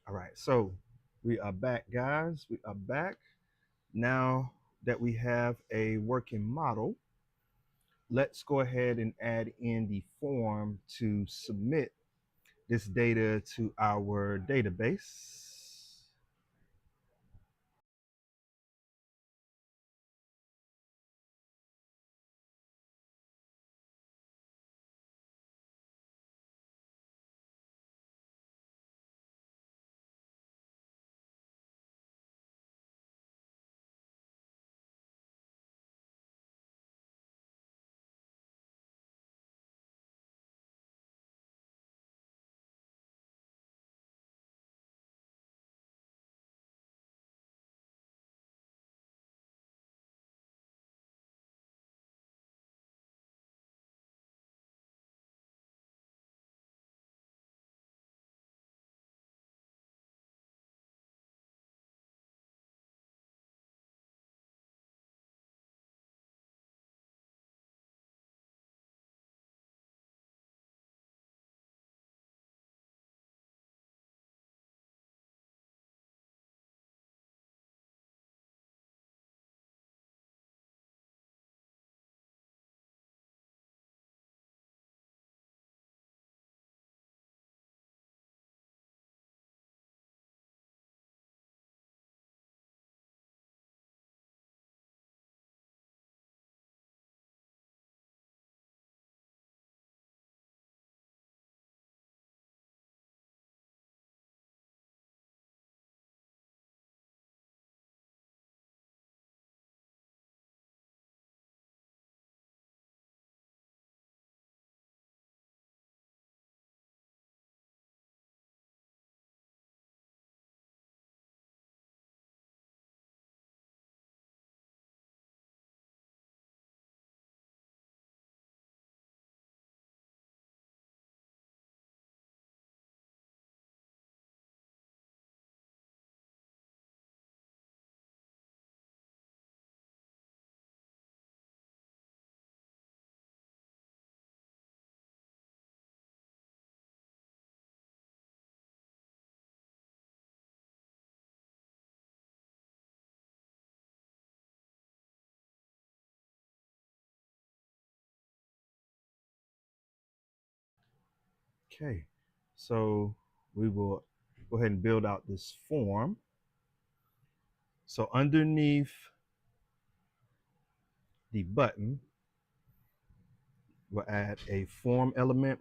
All right, so we are back, guys. We are back. Now that we have a working model, let's go ahead and add in the form to submit this data to our database. Okay, so we will go ahead and build out this form. So underneath the button, we'll add a form element.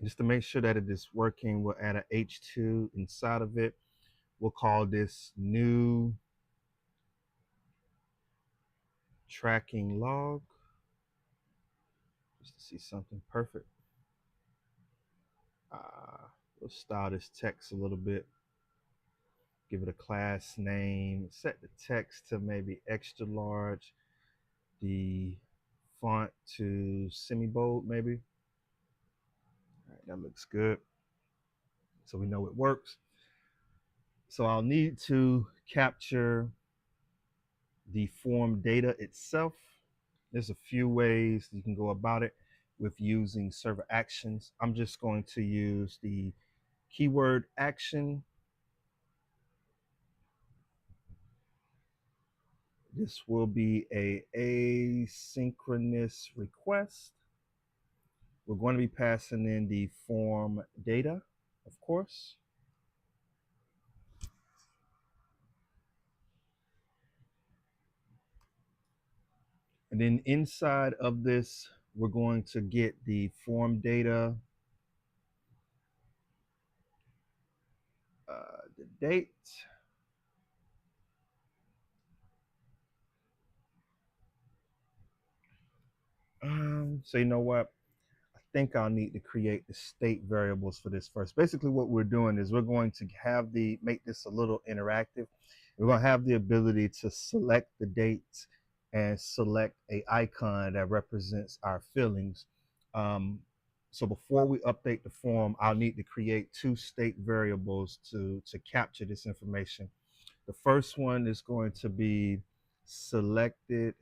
Just to make sure that it is working, we'll add a H2 inside of it. We'll call this new tracking log, just to see something perfect. We'll style this text a little bit, give it a class name, set the text to maybe extra large, the font to semi-bold maybe. All right, that looks good. So we know it works. So I'll need to capture the form data itself. There's a few ways you can go about it with using server actions. I'm just going to use the keyword action. This will be a asynchronous request. We're going to be passing in the form data, of course. And then inside of this, we're going to get the form data, the date, so you know what? I think I'll need to create the state variables for this first. Basically what we're doing is we're going to have make this a little interactive. We're going to have the ability to select the dates and select a icon that represents our feelings. So before we update the form, I'll need to create two state variables to capture this information. The first one is going to be selected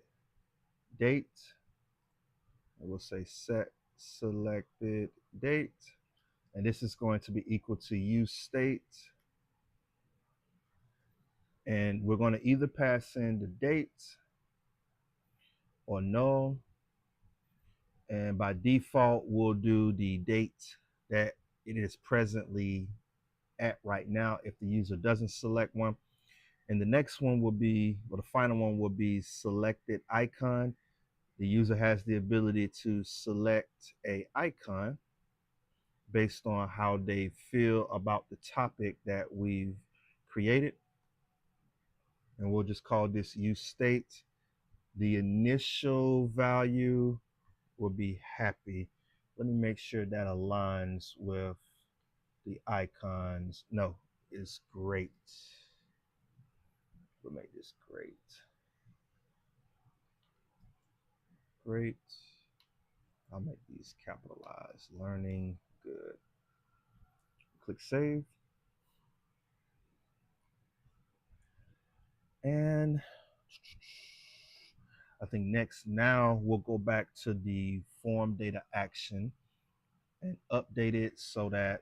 date. And we'll say set selected date. And this is going to be equal to use state. And we're going to either pass in the date or null. And by default, we'll do the date that it is presently at right now if the user doesn't select one. And the next one will be, or the final one will be selected icon. The user has the ability to select a icon based on how they feel about the topic that we've created. And we'll just call this use state. The initial value will be happy. Let me make sure that aligns with the icons. No, it's great. We'll make this great. Great. I'll make these capitalized. Learning, good. Click save. And I think now we'll go back to the form data action and update it so that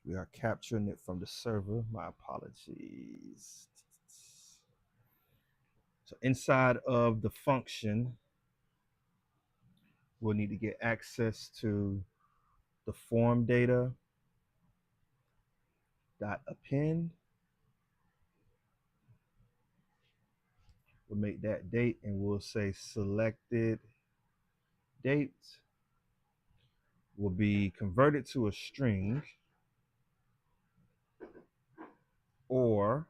we are capturing it from the server. My apologies. So inside of the function, we'll need to get access to the form data dot append. We'll make that date and we'll say selected date will be converted to a string, or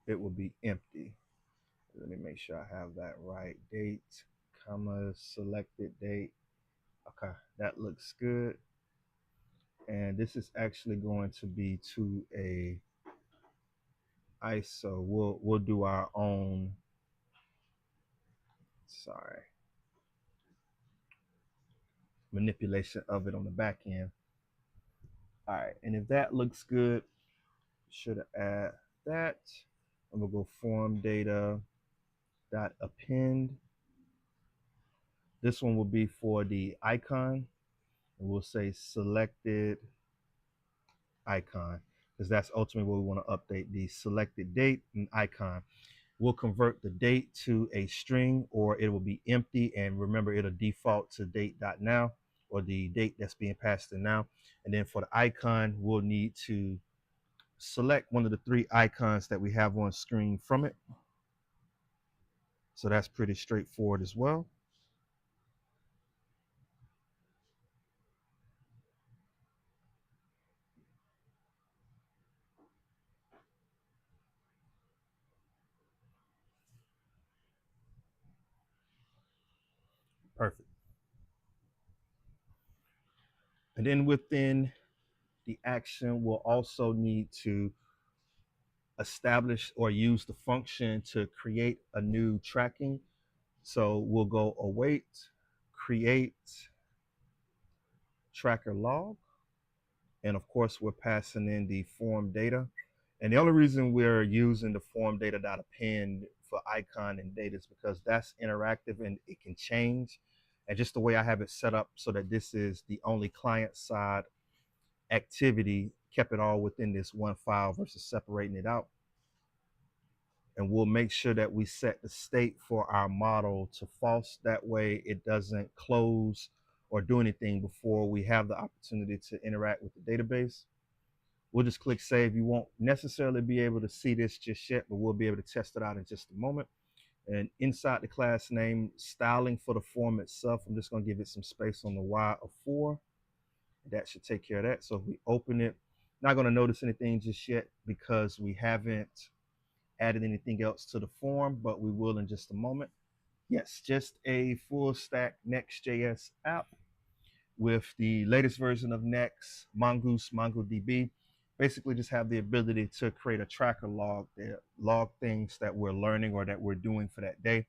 it will be empty. Let me make sure I have that right. Date, comma, selected date. Okay, that looks good. And this is actually going to be to a ISO. We'll do our own, manipulation of it on the back end. All right, and if that looks good, should add that. And we'll go form data dot append. This one will be for the icon. And we'll say selected icon, because that's ultimately what we want to update, the selected date and icon. We'll convert the date to a string, or it will be empty. And remember, it'll default to date.now, or the date that's being passed in now. And then for the icon, we'll need to select one of the three icons that we have on screen from it. So that's pretty straightforward as well. Perfect. And then within the action, we'll also need to establish or use the function to create a new tracking. So we'll go await, create tracker log. And of course, we're passing in the form data. And the only reason we're using the form data.append for icon and data is because that's interactive and it can change. And just the way I have it set up so that this is the only client side activity, kept it all within this one file versus separating it out. And we'll make sure that we set the state for our model to false. That way it doesn't close or do anything before we have the opportunity to interact with the database. We'll just click save. You won't necessarily be able to see this just yet, but we'll be able to test it out in just a moment. And inside the class name, styling for the form itself, I'm just going to give it some space on the Y of 4. That should take care of that. So if we open it, not going to notice anything just yet because we haven't added anything else to the form, but we will in just a moment. Yes, just a full stack nextjs app with the latest version of Next, Mongoose, MongoDB. Basically just have the ability to create a tracker log that log things that we're learning or that we're doing for that day,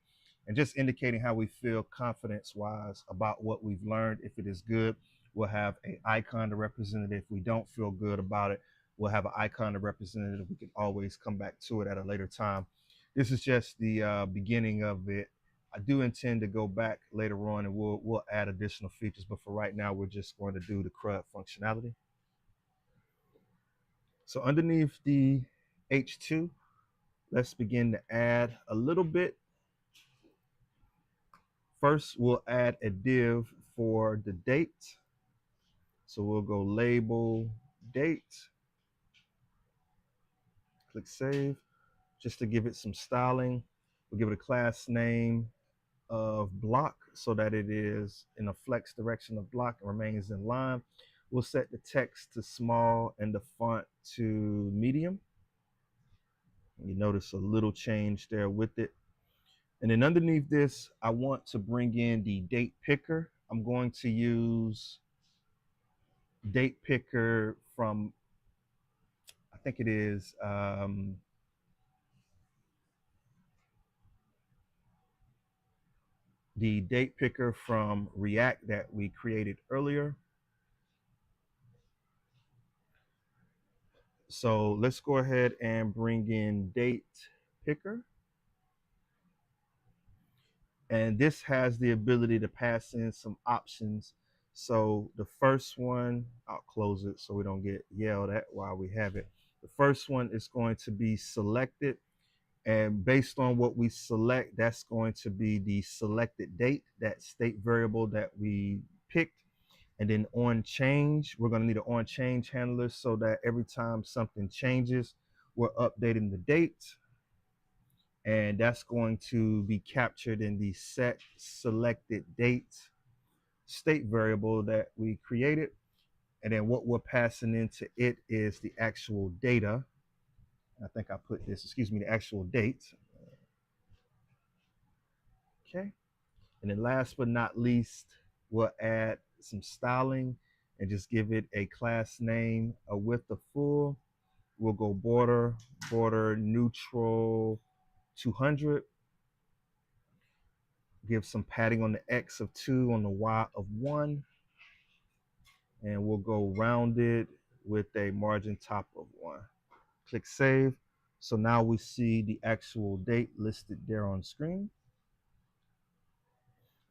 and just indicating how we feel confidence wise about what we've learned. If it is good, we'll have an icon to represent it. If we don't feel good about it, we'll have an icon to represent it. We can always come back to it at a later time. This is just the beginning of it. I do intend to go back later on and we'll add additional features, but for right now, we're just going to do the CRUD functionality. So underneath the H2, let's begin to add a little bit. First, we'll add a div for the date. So we'll go label date, click save, just to give it some styling. We'll give it a class name of block so that it is in a flex direction of block and remains in line. We'll set the text to small and the font to medium. You notice a little change there with it. And then underneath this, I want to bring in the date picker. I'm going to use date picker from, I think it is, the date picker from React that we created earlier. So let's go ahead and bring in date picker. And this has the ability to pass in some options. So the first one, I'll close it so we don't get yelled at while we have it. The first one is going to be selected. And based on what we select, that's going to be the selected date, that state variable that we picked. And then on change, we're going to need an on change handler so that every time something changes, we're updating the date. And that's going to be captured in the set selected date state variable that we created. And then what we're passing into it is the actual data. I think I put this, excuse me, the actual date. Okay. And then last but not least, we'll add some styling and just give it a class name, a width of full. We'll go border neutral 200. Give some padding on the X of 2, on the Y of 1. And we'll go rounded with a margin top of 1. Click save. So now we see the actual date listed there on screen.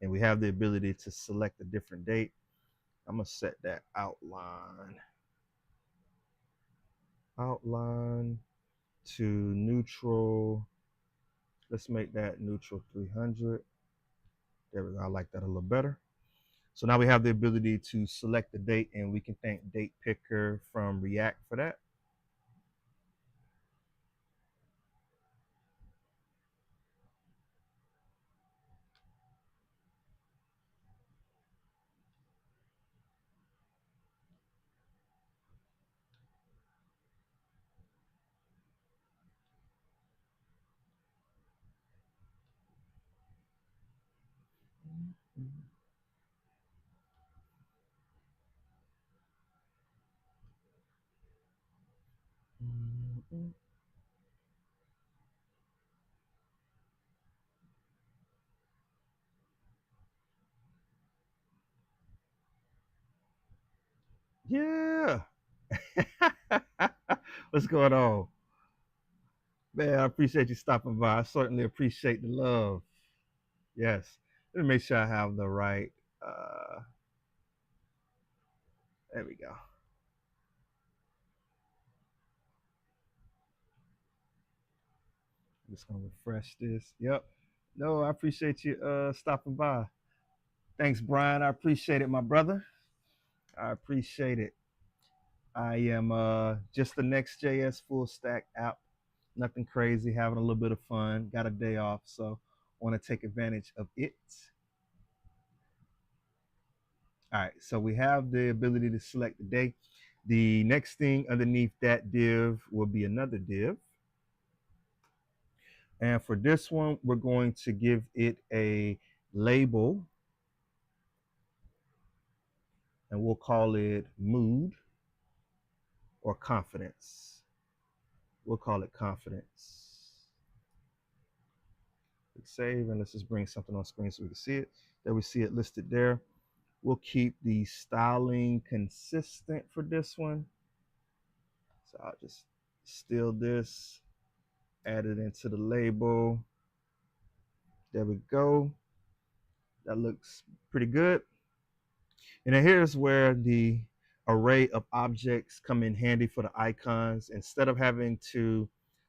And we have the ability to select a different date. I'm gonna set that outline outline to neutral. Let's make that neutral 300. There we go. I like that a little better. So now we have the ability to select the date, and we can thank Date Picker from React for that. Yeah. What's going on? Man, I appreciate you stopping by. I certainly appreciate the love. Yes. Let me make sure I have the right. There we go. I'm just gonna refresh this. Yep. No, I appreciate you stopping by. Thanks, Brian. I appreciate it, my brother. I appreciate it. I am just the Next.js full stack app. Nothing crazy, having a little bit of fun. Got a day off, so want to take advantage of it. All right, so we have the ability to select the day. The next thing underneath that div will be another div. And for this one, we're going to give it a label, and we'll call it mood or confidence. We'll call it confidence. Click save, and let's just bring something on screen so we can see it. There we see it listed there. We'll keep the styling consistent for this one. So I'll just steal this, add it into the label. There we go. That looks pretty good. And then here's where the array of objects come in handy for the icons. Instead of having to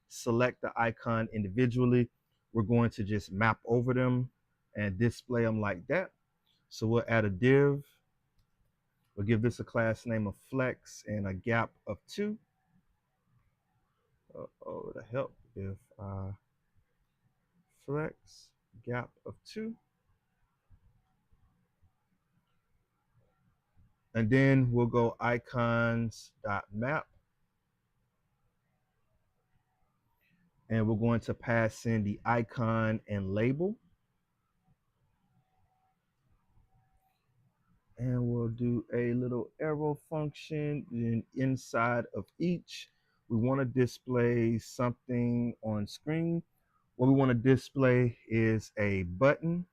select the icon individually, we're going to just map over them and display them like that. So we'll add a div. We'll give this a class name of flex and a gap of 2. Oh, it'll help if I flex gap of 2. And then we'll go icons.map. And we're going to pass in the icon and label. And we'll do a little arrow function. Then inside of each, we want to display something on screen. What we want to display is a button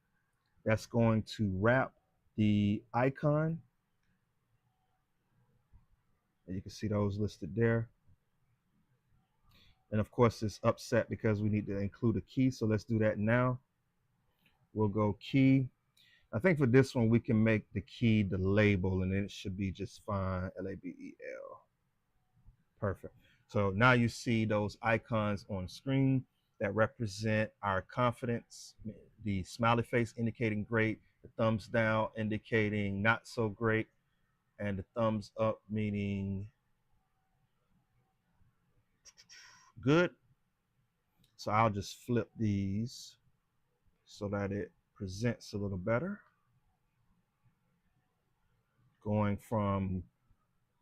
that's going to wrap the icon. And you can see those listed there. And of course, it's upset because we need to include a key. So let's do that now. We'll go key. I think for this one, we can make the key the label, and then it should be just fine. Label. Perfect. So now you see those icons on screen that represent our confidence. The smiley face indicating great, the thumbs down indicating not so great, and the thumbs up meaning good. So I'll just flip these so that it presents a little better. Going from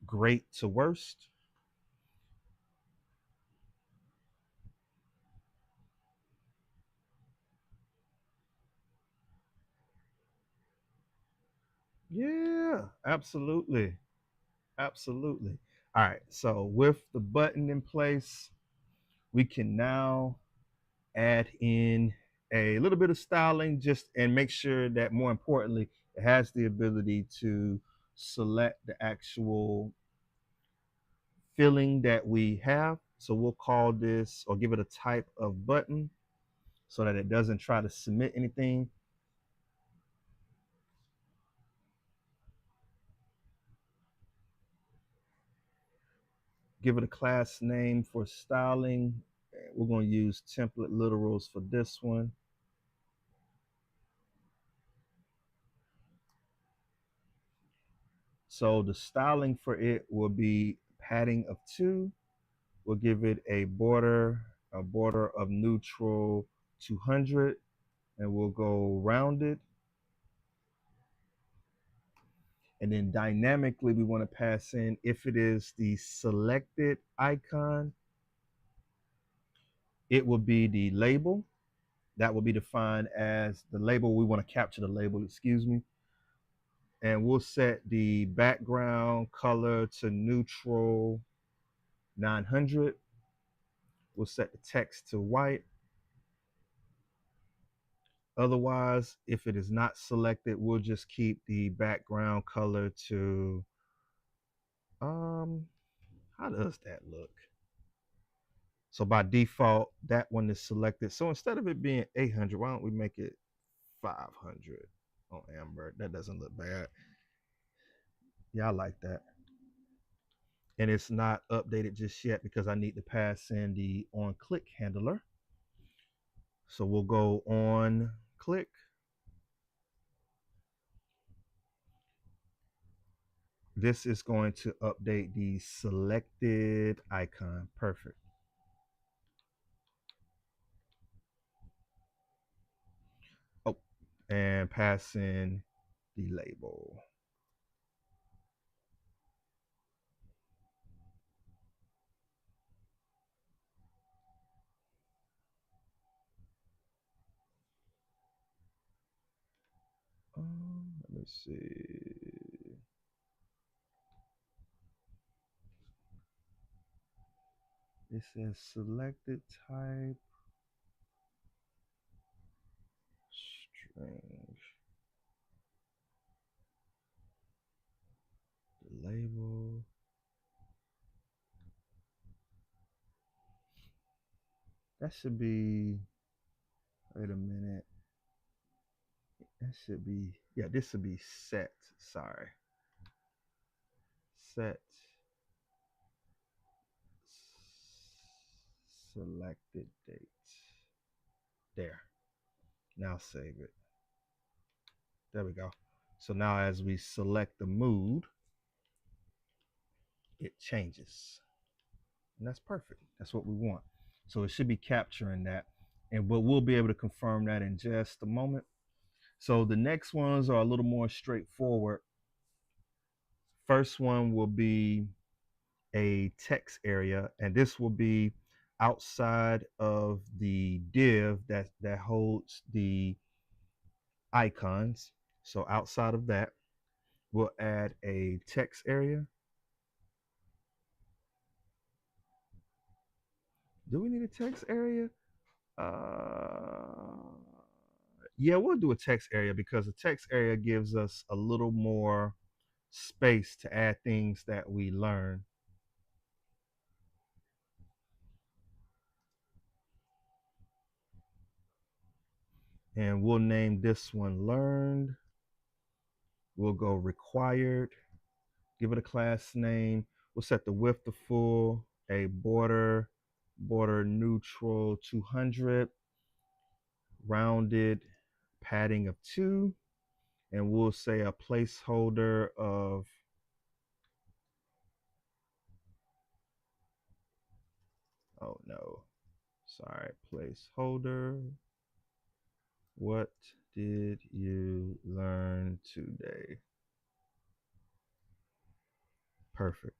great to worst. Yeah, absolutely. Absolutely. All right. So with the button in place, we can now add in a little bit of styling just and make sure that more importantly, it has the ability to select the actual filling that we have. So we'll call this or give it a type of button so that it doesn't try to submit anything. Give it a class name for styling. We're going to use template literals for this one. So the styling for it will be padding of 2. We'll give it a border of neutral 200, and we'll go rounded. And then dynamically, we want to pass in, if it is the selected icon, it will be the label. That will be defined as the label. We want to capture the label, excuse me. And we'll set the background color to neutral 900. We'll set the text to white. Otherwise, if it is not selected, we'll just keep the background color to, how does that look? So by default, that one is selected. So instead of it being 800, why don't we make it 500 on Amber? That doesn't look bad. Yeah, I like that. And it's not updated just yet because I need to pass in the on click handler. So we'll go on click. This is going to update the selected icon. Perfect. Oh, and pass in the label. Let me see. It says selected type strange. The label. That should be, wait a minute. That should be, yeah, this should be set. Sorry. Set selected date. There. Now save it. There we go. So now as we select the mood, it changes. And that's perfect. That's what we want. So it should be capturing that. And but we'll be able to confirm that in just a moment. So the next ones are a little more straightforward. First one will be a text area, and this will be outside of the div that holds the icons. So outside of that, we'll add a text area. Do we need a text area? Uh, yeah, we'll do a text area because the text area gives us a little more space to add things that we learn. And we'll name this one learned. We'll go required, give it a class name. We'll set the width to full, a border neutral 200, rounded, padding of 2, and we'll say a placeholder of, oh no, sorry, placeholder. What did you learn today? Perfect.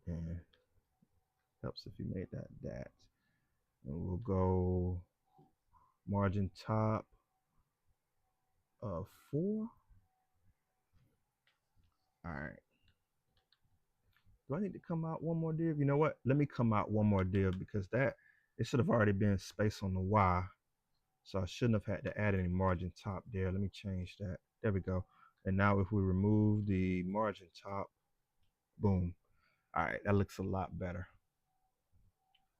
And helps if you made that. And we'll go margin top of 4. All right. Do I need to come out one more div? You know what? Let me come out one more div because that it should have already been space on the Y. So I shouldn't have had to add any margin top there. Let me change that. There we go. And now if we remove the margin top, boom. All right, that looks a lot better.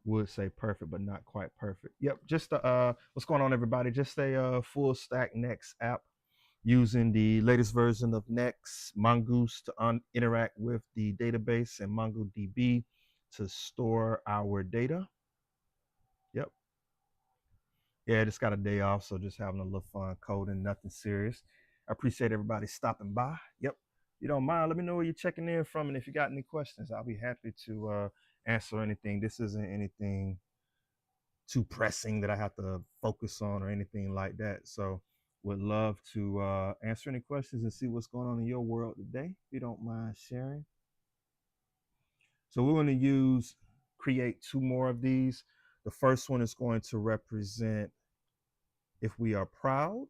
Would say perfect, but not quite perfect. Yep, just what's going on, everybody? Just a full stack next app. using the latest version of Next, Mongoose to interact with the database, and MongoDB to store our data. Yep. Yeah, I just got a day off, so just having a little fun coding, nothing serious. I appreciate everybody stopping by. Yep. You don't mind, let me know where you're checking in from, and if you got any questions, I'll be happy to answer anything. This isn't anything too pressing that I have to focus on or anything like that. So would love to answer any questions and see what's going on in your world today, if you don't mind sharing. So we're going to create two more of these. The first one is going to represent if we are proud.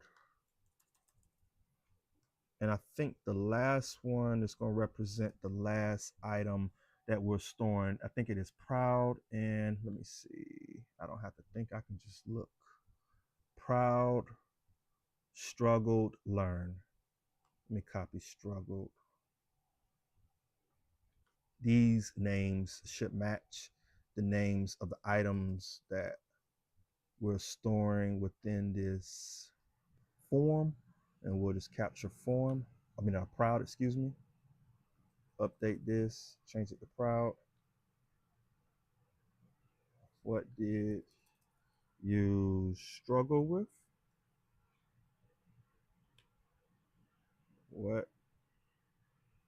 And I think the last one is going to represent the last item that we're storing. I think it is proud. And let me see. I don't have to think. I can just look. Proud, struggled, learn. Let me copy struggled. These names should match the names of the items that we're storing within this form. And we'll just capture form. Proud, excuse me. Update this, change it to proud. What did you struggle with? What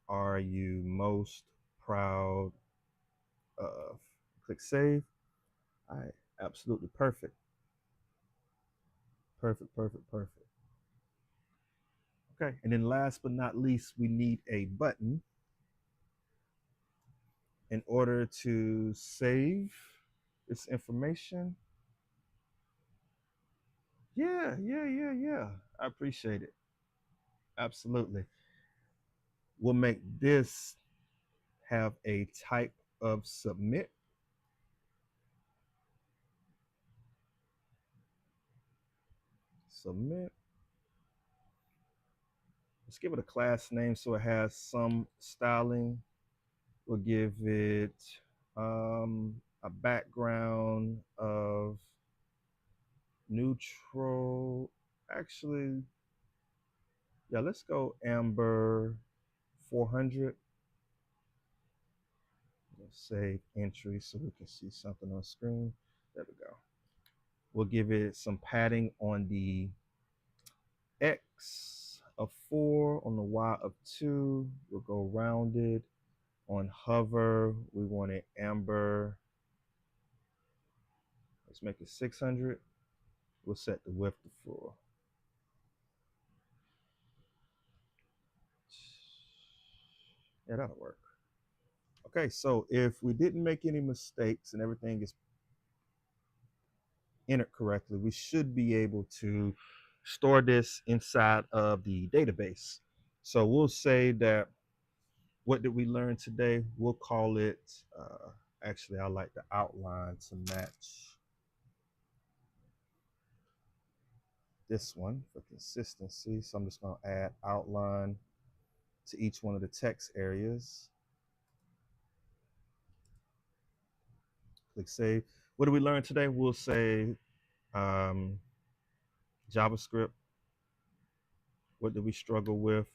are you most proud of? Click save. All right, absolutely perfect. Perfect. Okay, and then last but not least, we need a button in order to save this information. Yeah. I appreciate it. Absolutely. We'll make this have a type of submit. Submit. Let's give it a class name so it has some styling. We'll give it a background of neutral. Actually, yeah, let's go amber 400. Let's save entry so we can see something on screen. There we go. We'll give it some padding on the X of 4, on the Y of 2. We'll go rounded. On hover, we want it amber. Let's make it 600. We'll set the width to 4. Yeah, that'll work. Okay, so if we didn't make any mistakes and everything is entered correctly, we should be able to store this inside of the database. So we'll say that, what did we learn today? We'll call it, actually, I like the outline to match this one for consistency. So I'm just going to add outline to each one of the text areas. Click save. What did we learn today? We'll say JavaScript. What did we struggle with?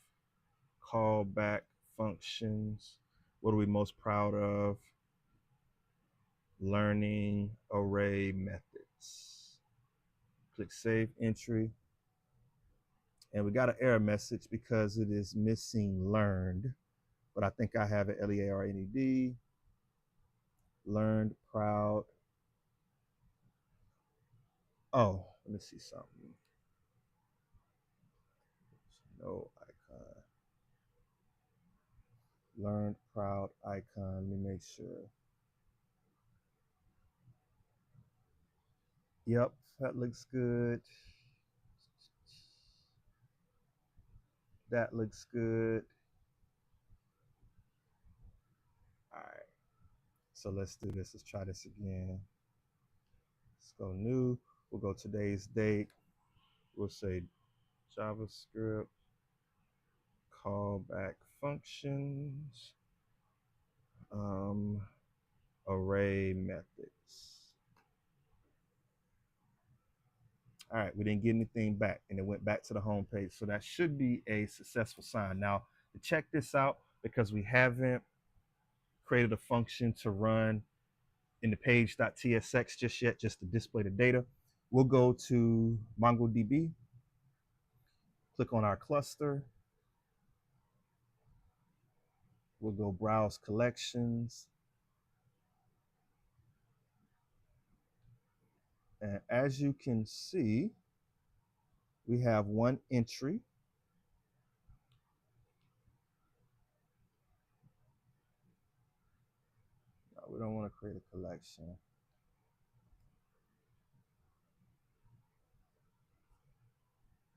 Callback functions. What are we most proud of? Learning array methods. Click save entry. And we got an error message because it is missing learned, but I think I have it Learned, learned, proud. Oh, let me see something. No icon. Learned, proud, icon. Let me make sure. Yep, that looks good. That looks good. All right. So let's do this. Let's try this again. Let's go new. We'll go today's date. We'll say JavaScript callback functions, array methods. All right, we didn't get anything back, and it went back to the home page. So that should be a successful sign. Now, to check this out, because we haven't created a function to run in the page.tsx just yet, just to display the data, we'll go to MongoDB, click on our cluster. We'll go browse collections. And as you can see, we have one entry. No, we don't want to create a collection.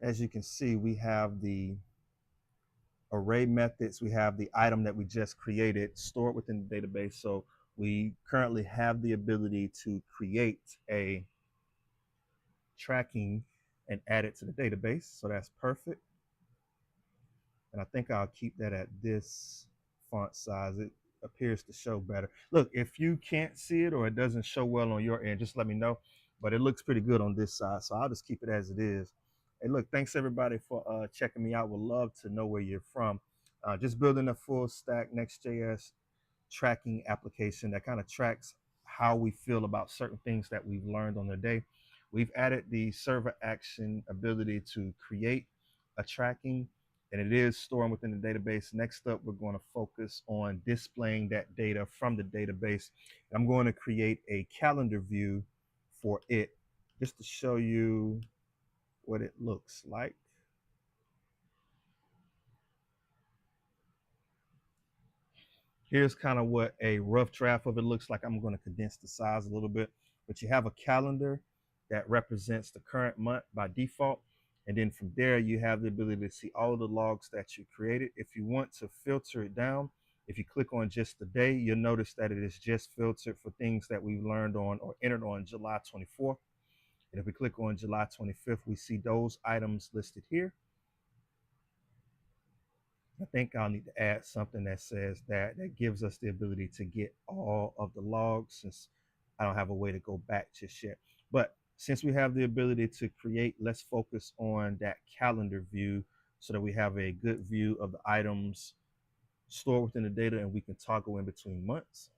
As you can see, we have the array methods. We have the item that we just created stored within the database. So we currently have the ability to create a tracking and add it to the database. So that's perfect. And I think I'll keep that at this font size. It appears to show better. Look, if you can't see it or it doesn't show well on your end, just let me know. But it looks pretty good on this side, so I'll just keep it as it is. Hey, look, thanks everybody for checking me out. Would love to know where you're from. Just building a full stack nextjs tracking application that kind of tracks how we feel about certain things that we've learned on the day. We've added the server action ability to create a tracking, and it is storing within the database. Next up, we're going to focus on displaying that data from the database. I'm going to create a calendar view for it just to show you what it looks like. Here's kind of what a rough draft of it looks like. I'm going to condense the size a little bit, but you have a calendar that represents the current month by default. And then from there, you have the ability to see all of the logs that you created. If you want to filter it down, if you click on just the day, you'll notice that it is just filtered for things that we've learned on or entered on July 24th. And if we click on July 25th, we see those items listed here. I think I'll need to add something that says that gives us the ability to get all of the logs, since I don't have a way to go back just yet. But since we have the ability to create, let's focus on that calendar view so that we have a good view of the items stored within the data, and we can toggle in between months.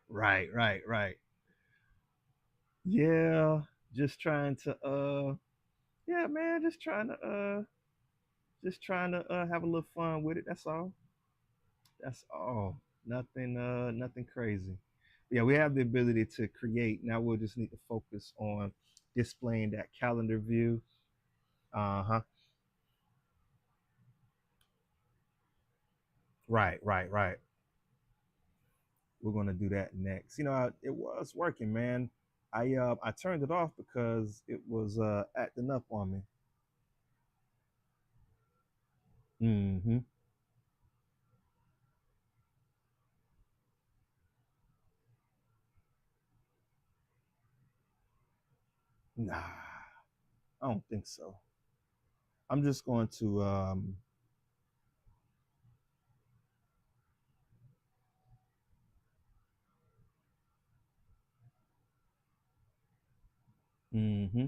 Right. Yeah, just trying to yeah, man, just trying to have a little fun with it. That's all. That's all. Nothing crazy. Yeah, we have the ability to create. Now we'll just need to focus on displaying that calendar view. Uh-huh. Right. We're gonna do that next. It was working, man. I turned it off because it was acting up on me. Mm-hmm. Nah, I don't think so. I'm just going to mm-hmm.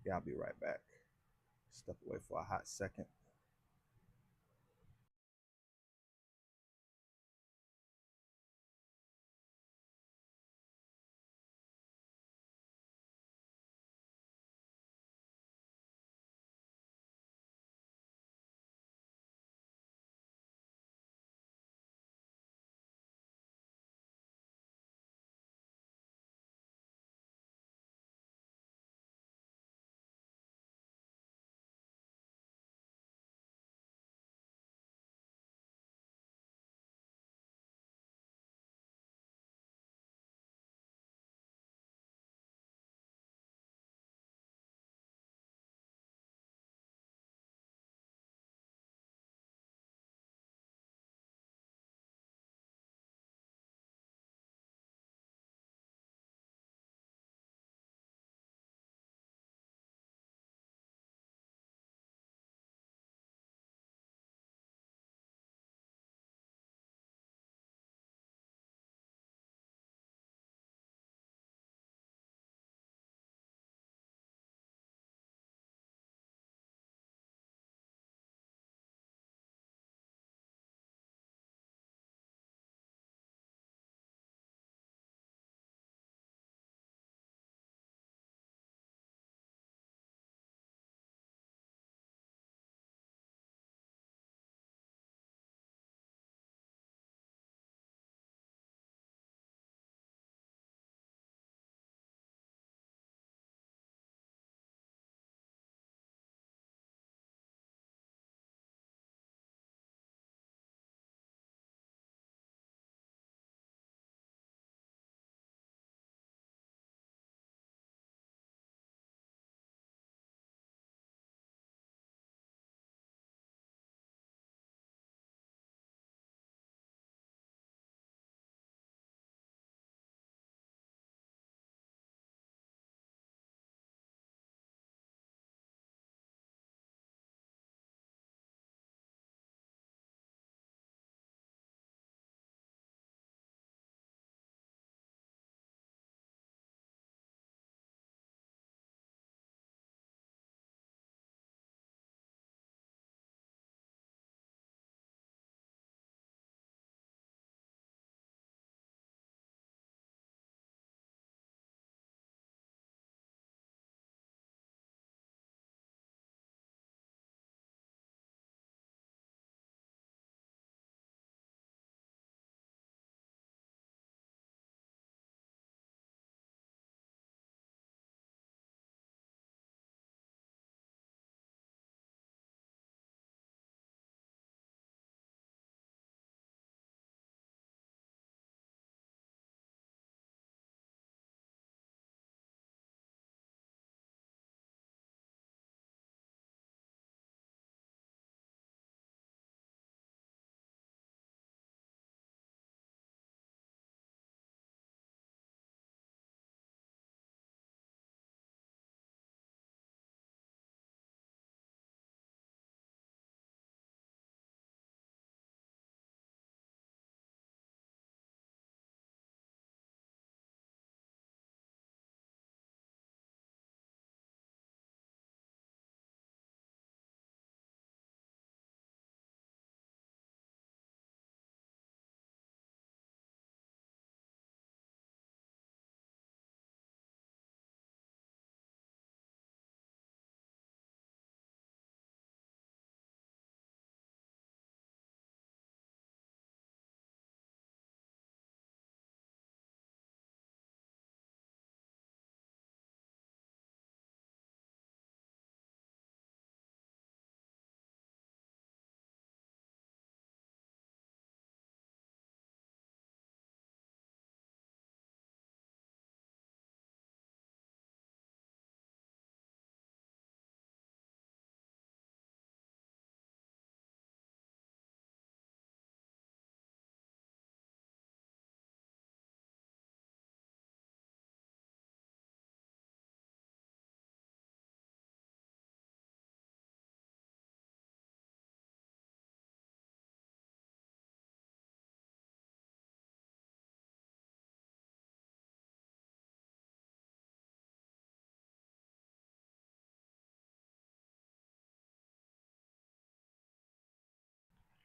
Yeah, I'll be right back. Step away for a hot second.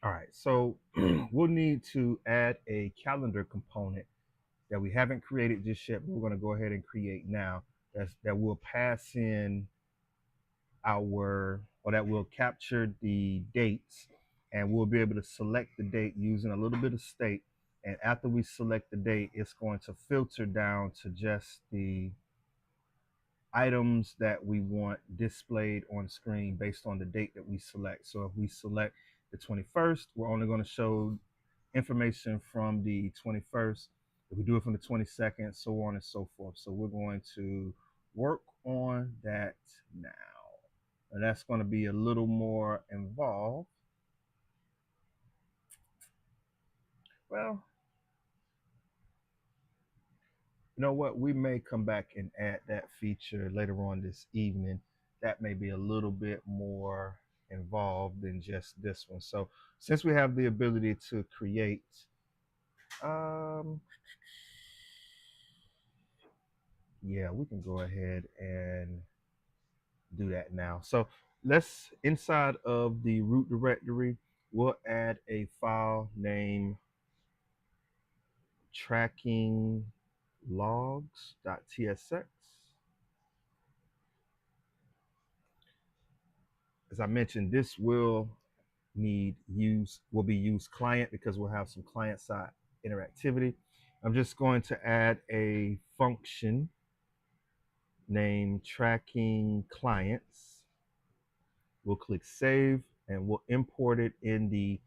All right, so we'll need to add a calendar component that we haven't created just yet, but we're going to go ahead and create now. That will pass in or that will capture the dates, and we'll be able to select the date using a little bit of state. And after we select the date, it's going to filter down to just the items that we want displayed on screen based on the date that we select. So if we select the 21st, we're only going to show information from the 21st. If we do it from the 22nd, so on and so forth. So we're going to work on that now. And that's going to be a little more involved. Well, you know what? We may come back and add that feature later on this evening. That may be a little bit more involved than just this one. So since we have the ability to create, um, yeah, we can go ahead and do that now. So let's, inside of the root directory, we'll add a file named tracking logs.tsx. As I mentioned, this will be used client because we'll have some client side interactivity. I'm just going to add a function named tracking clients. We'll click save and we'll import it in the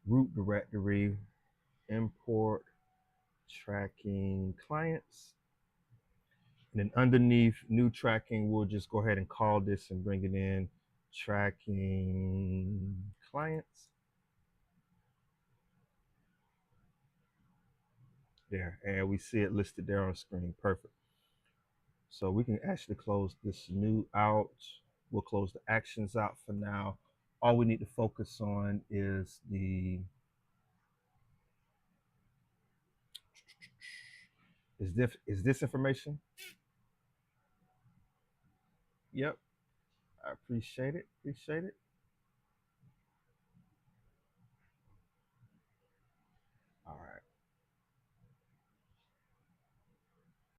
root directory. Import tracking clients. And then underneath new tracking, we'll just go ahead and call this and bring it in tracking clients. There, and we see it listed there on screen. Perfect. So we can actually close this new out. We'll close the actions out for now. All we need to focus on is this information. Yep. I appreciate it. Appreciate it.